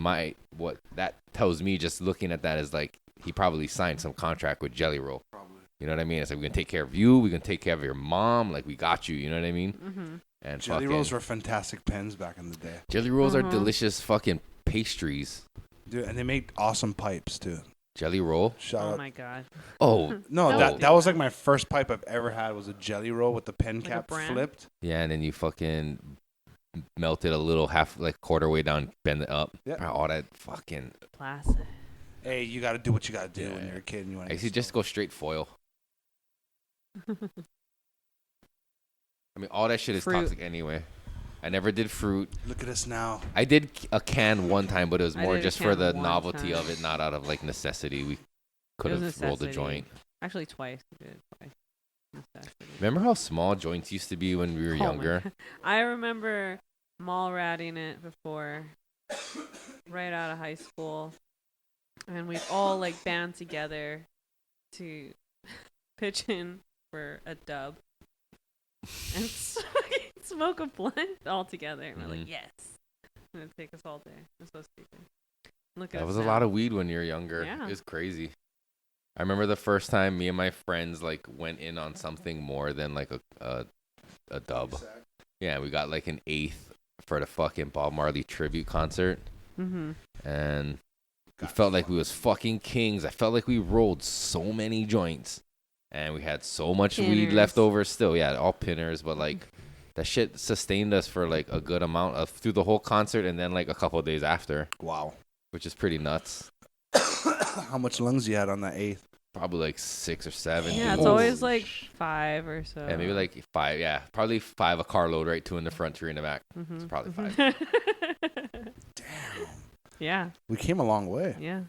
what that tells me, just looking at that, is like he probably signed some contract with Jelly Roll. Probably. You know what I mean? It's like, we're gonna take care of you, we're gonna take care of your mom, like we got you. You know what I mean? And Jelly Rolls were fantastic pens back in the day. Jelly Rolls are delicious fucking pastries. Dude, and they made awesome pipes too. Jelly Roll. Shout Oh out. my god. Oh No, That that was like my first pipe I've ever had was a Jelly Roll with the pen Like a cap brand? flipped. yeah, and then you fucking melt it a little, half like quarter way down, bend it up. Yeah. All that fucking. Classic. Hey, you got to do what you got to do when Yeah. you're a kid and you want I used to just go straight foil. I mean, all that shit is Fruit. toxic anyway. I never did fruit. Look at us now. I did a can one time, but it was I more did a just for can the one novelty time. of it, not out of like necessity. We could It have was rolled a necessity. joint. Actually, twice. We did it twice. Necessity. Remember how small joints used to be when we were Oh my younger? God. I remember mall ratting it before, right out of high school, and we'd all like band together to pitch in for a dub and smoke a blunt all together. And we're like, yes, and it'd take us all day. It's so stupid. Look at That us was a now. lot of weed when you were younger. Yeah. It was crazy. I remember the first time me and my friends like went in on something more than like a dub. Yeah, we got like an eighth for the fucking Bob Marley tribute concert. And we felt like we was fucking kings. I felt like we rolled so many joints, and we had so much weed Pinners. left over still. Yeah, all pinners, but like that shit sustained us for like a good amount of through the whole concert, and then like a couple of days after, Wow. which is pretty nuts. How much lungs you had on that eighth? probably like 6 or 7. Yeah, it's dudes. always like 5 or so. Yeah, maybe like 5. Yeah, probably 5 a carload, right? 2 in the front, 3 in the back. Mm-hmm. It's probably 5. Damn. Yeah. We came a long way. Yeah.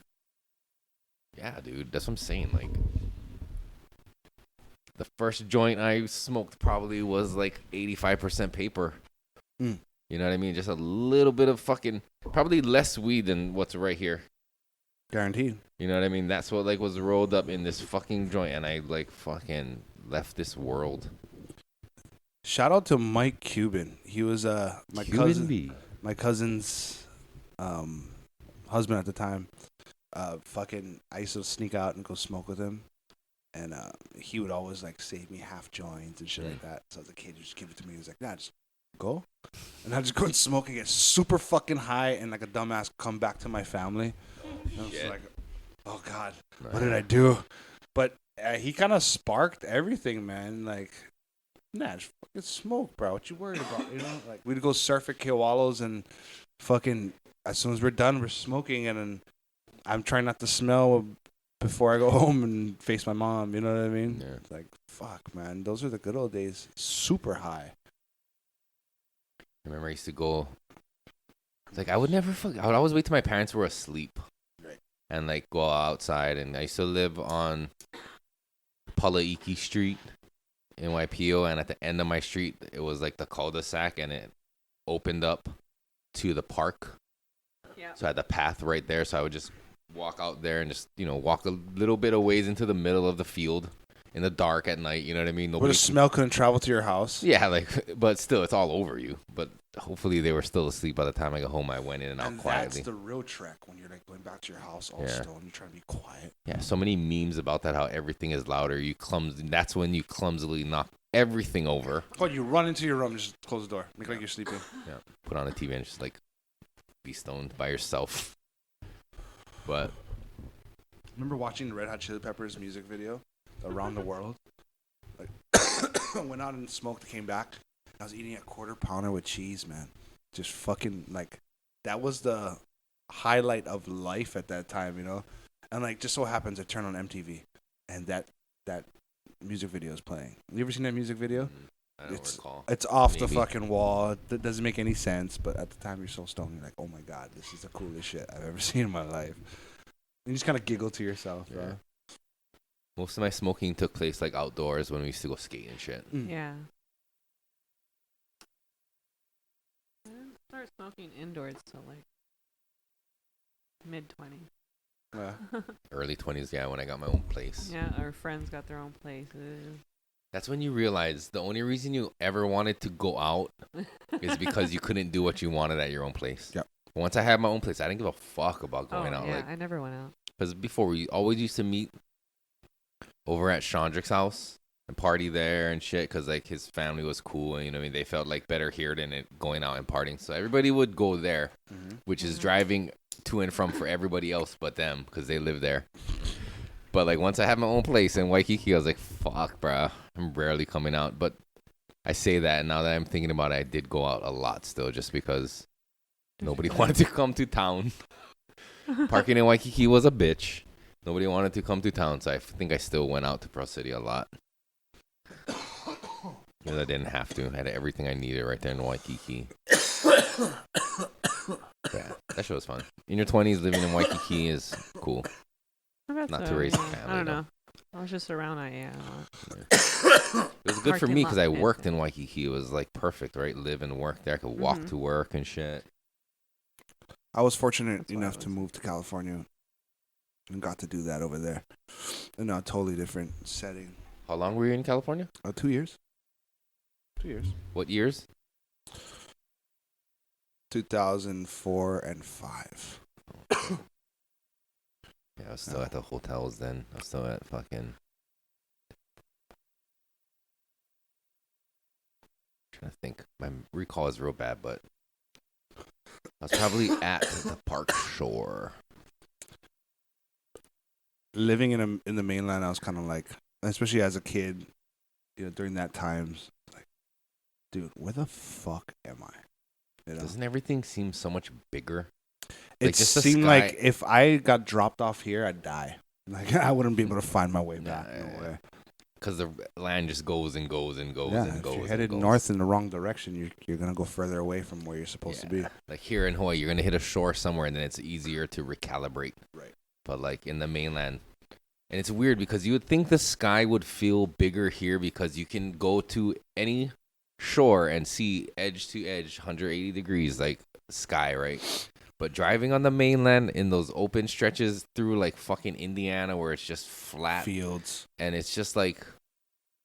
Yeah, dude, that's what I'm saying. Like, the first joint I smoked probably was like 85% paper. Mm. You know what I mean? Just a little bit of fucking, probably less weed than what's right here. Guaranteed. You know what I mean? That's what like was rolled up in this fucking joint, and I like fucking left this world. Shout out to Mike Cuban. He was my cousin's husband at the time. Fucking, I used to sneak out and go smoke with him, and he would always like save me half joints and shit like that. So as a kid, you just give it to me. He was like, "Nah, just go," and I just go and smoke and get super fucking high and like a dumbass come back to my family. And I was like, "Oh God, what did I do?" But he kind of sparked everything, man. Like, nah, just fucking smoke, bro. What you worried about? You know, like we'd go surf at Kiwalos and fucking as soon as we're done, we're smoking, and then I'm trying not to smell before I go home and face my mom. You know what I mean? Yeah. It's like, fuck, man. Those are the good old days. Super high. I remember I used to go. Like I would never I would always wait till my parents were asleep, Right. and like go outside. And I used to live on Palaiki Street in Waipahu, and at the end of my street, it was like the cul-de-sac, and it opened up to the park. Yeah. So I had the path right there, so I would just walk out there and just, you know, walk a little bit of ways into the middle of the field in the dark at night, you know what I mean? But the smell couldn't travel to your house. Yeah, like, but still, it's all over you. But hopefully they were still asleep by the time I got home. I went in and out quietly. That's the real trek when you're like going back to your house all Yeah. stoned. You're trying to be quiet. Yeah, so many memes about that, how everything is louder. That's when you clumsily knock everything over. Oh, you run into your room and just close the door. Make like you're sleeping. Yeah, put on a TV and just like be stoned by yourself. But Remember watching the Red Hot Chili Peppers music video, Around the World? Like, went out and smoked, came back. I was eating a quarter pounder with cheese, man. Just fucking, like, that was the highlight of life at that time, you know? And, like, just so happens I turn on MTV, and that music video is playing. You ever seen that music video? I don't recall. It's off the Maybe. fucking wall. That doesn't make any sense, but at the time you're so stoned, you're like, oh my God, this is the coolest shit I've ever seen in my life. And you just kind of giggle to yourself, bro. Yeah. Most of my smoking took place like outdoors when we used to go skate and shit. Mm. Yeah. I didn't start smoking indoors till like mid-20s. Yeah. Early 20s, yeah, when I got my own place. Yeah, our friends got their own places. That's when you realize the only reason you ever wanted to go out is because you couldn't do what you wanted at your own place. Yep. Once I had my own place, I didn't give a fuck about going out. Yeah, Like, I never went out. because before we always used to meet over at Chandrick's house and party there and shit. Because like his family was cool, and you know, what I mean, they felt like better here than it going out and partying. So everybody would go there, which is driving to and from for everybody else but them because they live there. But like once I had my own place in Waikiki, I was like, fuck, bruh, I'm rarely coming out. But I say that, and now that I'm thinking about it, I did go out a lot still, just because nobody wanted to come to town. Parking in Waikiki was a bitch. Nobody wanted to come to town, so I think I still went out to Pearl City a lot. Because I didn't have to. I had everything I needed right there in Waikiki. Yeah, that shit was fun. In your 20s, living in Waikiki is cool. Not to raise a family, I don't though. know. I was just around that, yeah. It was good for Parking me lot because I fancy. worked in Waikiki. It was like perfect, right? Live and work there. I could walk Mhm. to work and shit. I was fortunate That's why enough I to was- move to California and got to do that over there in a totally different setting. How long were you in California? 2 years. 2 years. What years? 2004 and 5. Yeah, I was still at the hotels then. I was still at fucking. Trying to think. My recall is real bad, but I was probably at the Park Shore. Living in the mainland, I was kind of like, especially as a kid, you know, during that times, like, dude, where the fuck am I? You know? Doesn't everything seem so much bigger? It like, just the seemed sky- like if I got dropped off here, I'd die. Like I wouldn't be able to find my way back. Nah, No way. Because the land just goes and goes and goes Yeah, and goes. if you're headed north in the wrong direction, you're gonna go further away from where you're supposed to be. Like here in Hawaii, you're gonna hit a shore somewhere, and then it's easier to recalibrate. Right. But like in the mainland, and it's weird because you would think the sky would feel bigger here because you can go to any shore and see edge to edge, 180 degrees, like sky, right? But driving on the mainland in those open stretches through like fucking Indiana where it's just flat Fields. and it's just like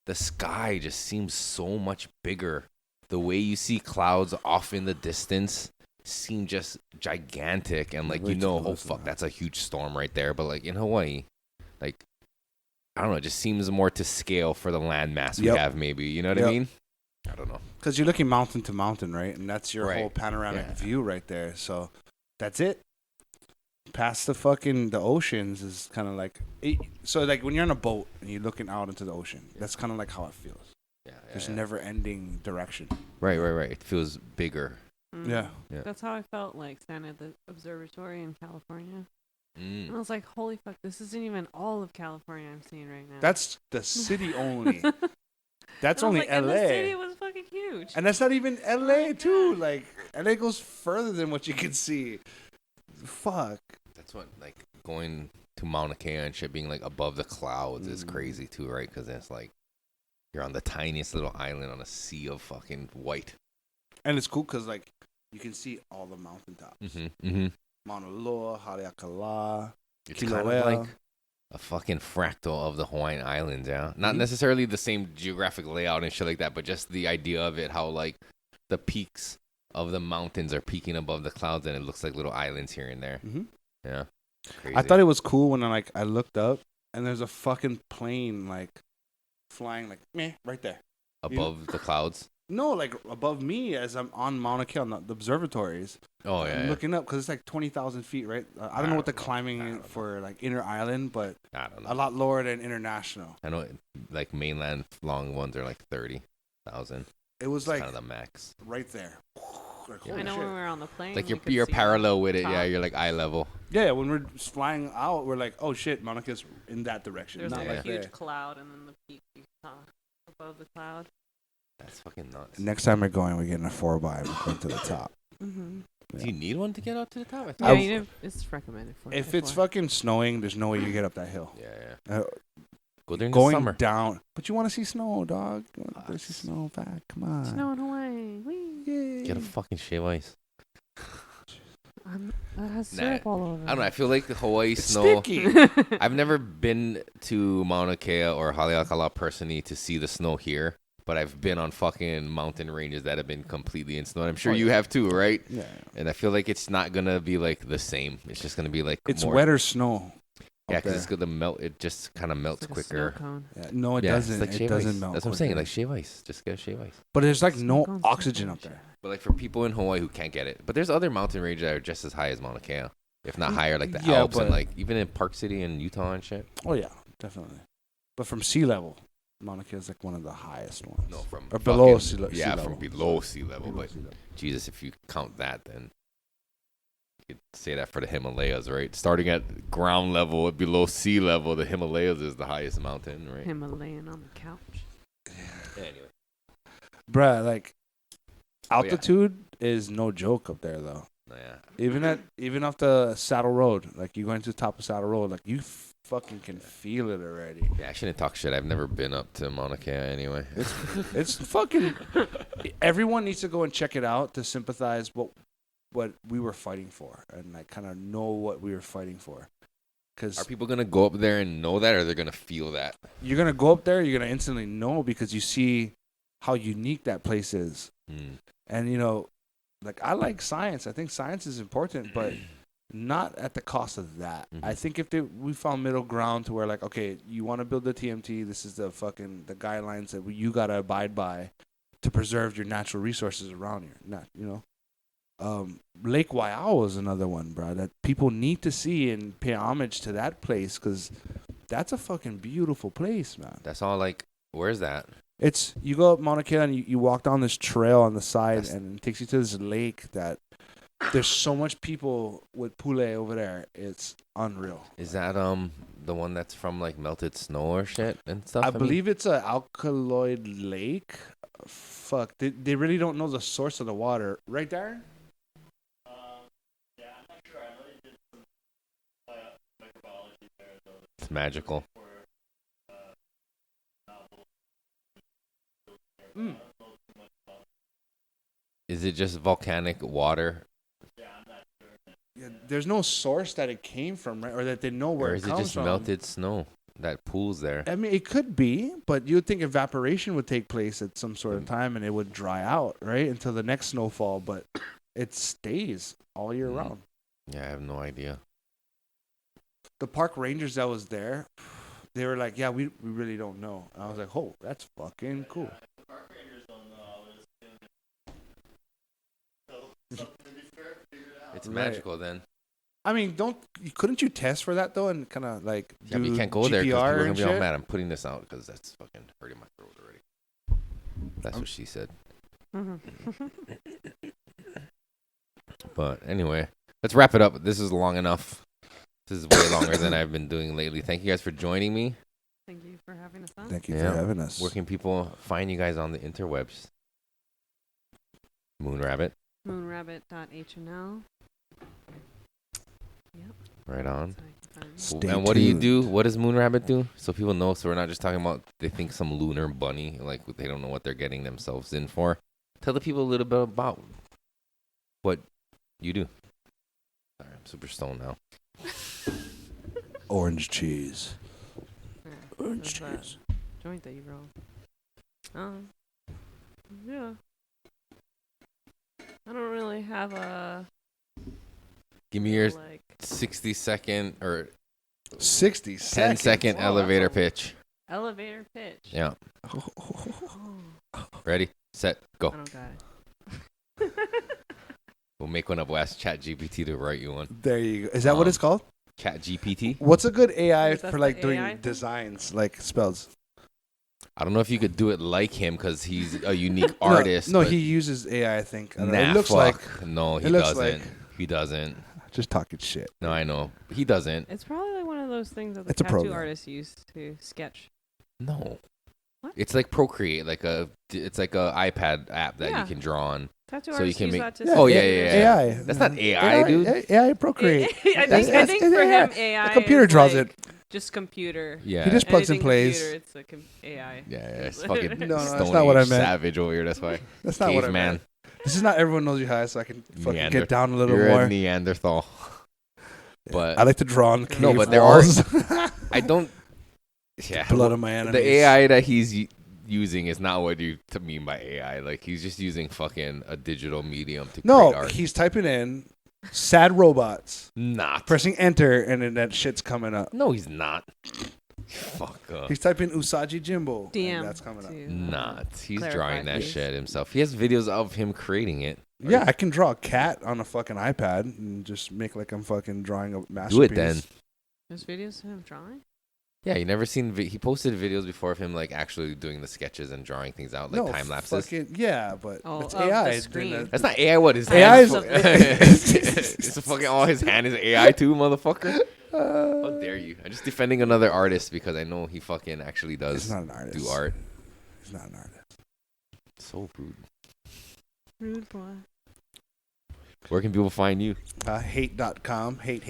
the sky just seems so much bigger. The way you see clouds off in the distance seem just gigantic and like, Way too oh close to fuck, that. that's a huge storm right there. But like in Hawaii, like I don't know, it just seems more to scale for the land mass we Yep. have maybe. You know what Yep. I mean? I don't know. Because you're looking mountain to mountain, right? And that's your Right. whole panoramic Yeah. view right there. So that's it. Past the oceans is kind of like so like when you're on a boat and you're looking out into the ocean, that's kind of like how it feels. Yeah, There's never ending direction. Right. It feels bigger. Mm. Yeah. That's how I felt like standing at the observatory in California. And I Mm. was like, holy fuck, this isn't even all of California I'm seeing right now. That's the city only. That's And I was only like, and LA. the city was fucking huge. And that's not even LA my too. God. Like LA goes further than what you can see. Fuck. That's what like going to Mauna Kea and shit being like above the clouds is Mm. crazy too, right? Because it's like you're on the tiniest little island on a sea of fucking white. And it's cool because like you can see all the mountaintops. Mm-hmm. Mauna Loa, Haleakala. It's kind Kilauea. of like a fucking fractal of the Hawaiian Islands, yeah. Not Mhm. necessarily the same geographic layout and shit like that, but just the idea of it, how like the peaks of the mountains are peaking above the clouds, and it looks like little islands here and there. Mm-hmm. Yeah, crazy. I thought it was cool when I looked up and there's a fucking plane like flying like meh right there. above the clouds. No, like above me as I'm on Mauna Kea, on the observatories. Oh I'm yeah, looking up because it's like 20,000 feet, right? I don't know what the climbing I is don't know. for like inner island, but I don't know. a lot lower than international. I know like mainland long ones are like 30,000. It was Like like kind of the max. right there. Like, I holy know shit. when we were on the plane. Like we you're could you're see parallel with it. top. Yeah, you're like eye level. Yeah, when we're flying out, we're like, oh shit, Mauna Kea's in that direction, There's not like like a huge there. cloud, and then the peak you saw above the cloud. That's fucking nuts. Next time we're going, we're getting a 4x. We're going to the top. Mm-hmm. Do you need one to get out to the top? I Yeah, thought. you know, it's recommended for. If for it's four. fucking snowing, there's no way you get up that hill. Yeah. Go during the Going summer. down, but you want to see snow, dog. You want to Ah, see snow back. Come on. Snow in Hawaii. Whee! Yay. Get a fucking shave ice. That has Nah, syrup all over. I don't know. I feel like the Hawaii It's snow. sticky. I've never been to Mauna Kea or Haleakala personally to see the snow here, but I've been on fucking mountain ranges that have been completely in snow. I'm sure Oh, you yeah. have too, right? Yeah. And I feel like it's not gonna be like the same. It's just gonna be like It's more, wetter snow. Yeah, up because it's there. gonna melt. It just kind of melts It's like a snow quicker. cone. Yeah, no, it Yeah, it's doesn't. like It shave doesn't ice. melt. That's what I'm saying. quicker. Like shave ice. Just get a shave ice. But there's like Snow no cones, oxygen snow up there. But like for people in Hawaii who can't get it, but there's other mountain ranges that are just as high as Mauna Kea, if not higher, like the Yeah, Alps and but- like even in Park City and Utah and shit. Oh yeah, definitely. But from sea level, Mauna Kea is like one of the highest ones. No, from Or below fucking- sea le- yeah, sea from level. below sea level. Below But sea level. Jesus, if you count that, then you could say that for the Himalayas, right? Starting at ground level, below sea level, the Himalayas is the highest mountain, right? Himalayan on the couch. Yeah, anyway. Bruh, like Oh, yeah. altitude is no joke up there though. Yeah. Even off the Saddle Road, like you going to the top of Saddle Road, like you fucking can feel it already. Yeah, I shouldn't talk shit. I've never been up to Mauna Kea anyway. It's fucking. Everyone needs to go and check it out to sympathize what we were fighting for and like kind of know what we were fighting for. Because Are people gonna go up there and know that, or they're gonna feel that? you're gonna go up there, you're gonna instantly know because you see how unique that place is. Mm. And you know, like I like science. I think science is important, but not at the cost of that. Mhm. I think if we found middle ground to where like, okay, you want to build the TMT, this is the guidelines that you gotta abide by to preserve your natural resources around here. Lake Waipahu is another one, bro, that people need to see and pay homage to that place because that's a fucking beautiful place, man. That's all. Like, where's that? It's you go up Mauna Kea and you walk down this trail on the side That's- and it takes you to this lake that there's so much people with pule over there. It's unreal. Is that the one that's from like melted snow or shit and stuff? I believe it's an alkaloid lake. Fuck, they really don't know the source of the water, right, Darren? Yeah, I'm not sure. I know they did some microbiology there, though. It's magical. Mm. Is it just volcanic water, Yeah, there's no source that it came from, right? Or that they know where or it is it comes just from. melted snow that pools there? I mean, it could be, but you'd think evaporation would take place at some sort of time and it would dry out, right? Until the next snowfall, but it stays all year round. Yeah, I have no idea. The park rangers that was there, they were like, yeah, we really don't know. And I was like, oh, that's fucking cool. The park rangers don't know. So, to be fair, figure it out. It's Right. magical then. I mean, couldn't you test for that though and kind of like Yeah, do but you can't go there because people GPR are gonna and be all shit? mad. I'm putting this out because that's fucking hurting my throat already. That's what she said. But anyway, let's wrap it up. This is long enough. This is way longer than I've been doing lately. Thank you guys for joining me. Thank you for having us on. Thank you Yeah. for having us. Where can people find you guys on the interwebs? Moonrabbit. Moonrabbit.hnl. Right on. So I can find me. Stay And what do you tuned. do? What does Moonrabbit do? So people know. So we're not just talking about they think some lunar bunny, like they don't know what they're getting themselves in for. Tell the people a little bit about what you do. Sorry, I'm super stoned now. Orange cheese. Yeah, Orange there's that cheese. joint that you roll. Yeah. I don't really have a Give me your like 60-second or 60 seconds. 10-second Wow, elevator that's a- pitch. elevator pitch. Yeah. Oh, Ready, set, go. I don't got it. We'll make one up. We'll ask ChatGPT to write you one. There you go. Is that what it's called? ChatGPT? What's a good AI That's for the like doing AI thing? designs, like spells? I don't know if you could do it like him because he's a unique artist. No, but he uses AI. I think. I don't know. Nah, It looks fuck. like No, he it looks doesn't. like- He doesn't. just talking shit. No, I know. He doesn't. It's probably like one of those things that the It's a tattoo program. artists use to sketch. No. What? It's like Procreate, it's like a iPad app that Yeah. you can draw on. Tattoo So you artists can use make- that to Oh, sketch yeah, their yeah, shit. AI. That's not AI, dude. AI Procreate. I think for him AI. The computer is draws like it. Just computer. Yeah. He just plugs and Anything plays. Computer, it's a AI. Yeah, it's fucking No, that's Stone not what I Age meant. savage over here. That's why. That's not what I Caveman. meant. This is not everyone knows you high, so I can fucking get down a little You're more. a Neanderthal. But I like to draw on cave No, but there walls. I don't. Yeah. Blood of my enemies. The AI that he's using is not what you to mean by AI. Like he's just using fucking a digital medium to create No, art. he's typing in sad robots, Not. pressing enter, and then that shit's coming up. No, he's not. Fuck up. He's typing Usagi Jimbo, DM. and that's coming up. to, Not. He's clarify, drawing that please. shit himself. He has videos of him creating it. Yeah, I can draw a cat on a fucking iPad and just make like I'm fucking drawing a masterpiece. Do it then. There's videos of him drawing. Yeah, you never seen. He posted videos before of him like actually doing the sketches and drawing things out, like No, time lapses. fucking, yeah, but Oh, it's of the AI. doing screen. that. That's not AI. What his AI hands? is- It's fucking all his hand is AI too, motherfucker. How dare you? I'm just defending another artist because I know he fucking actually He's does not an artist. do art. He's not an artist. So rude. Rude boy. Where can people find you? Hate.com. Hate.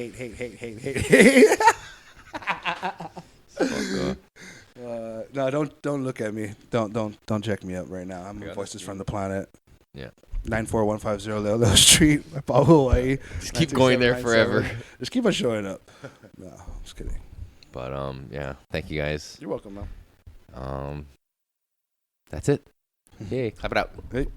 Fuck, No, don't look at me. Don't check me up right now. I'm Yeah, Voices that's from the Planet. Yeah. 94150 Leoleo Street, Waipahu, Hawaii. Just keep going there forever. 92797. Just keep on showing up. No, I'm just kidding. But yeah, thank you guys. You're welcome, man. That's it. Yay, clap it out. Hey.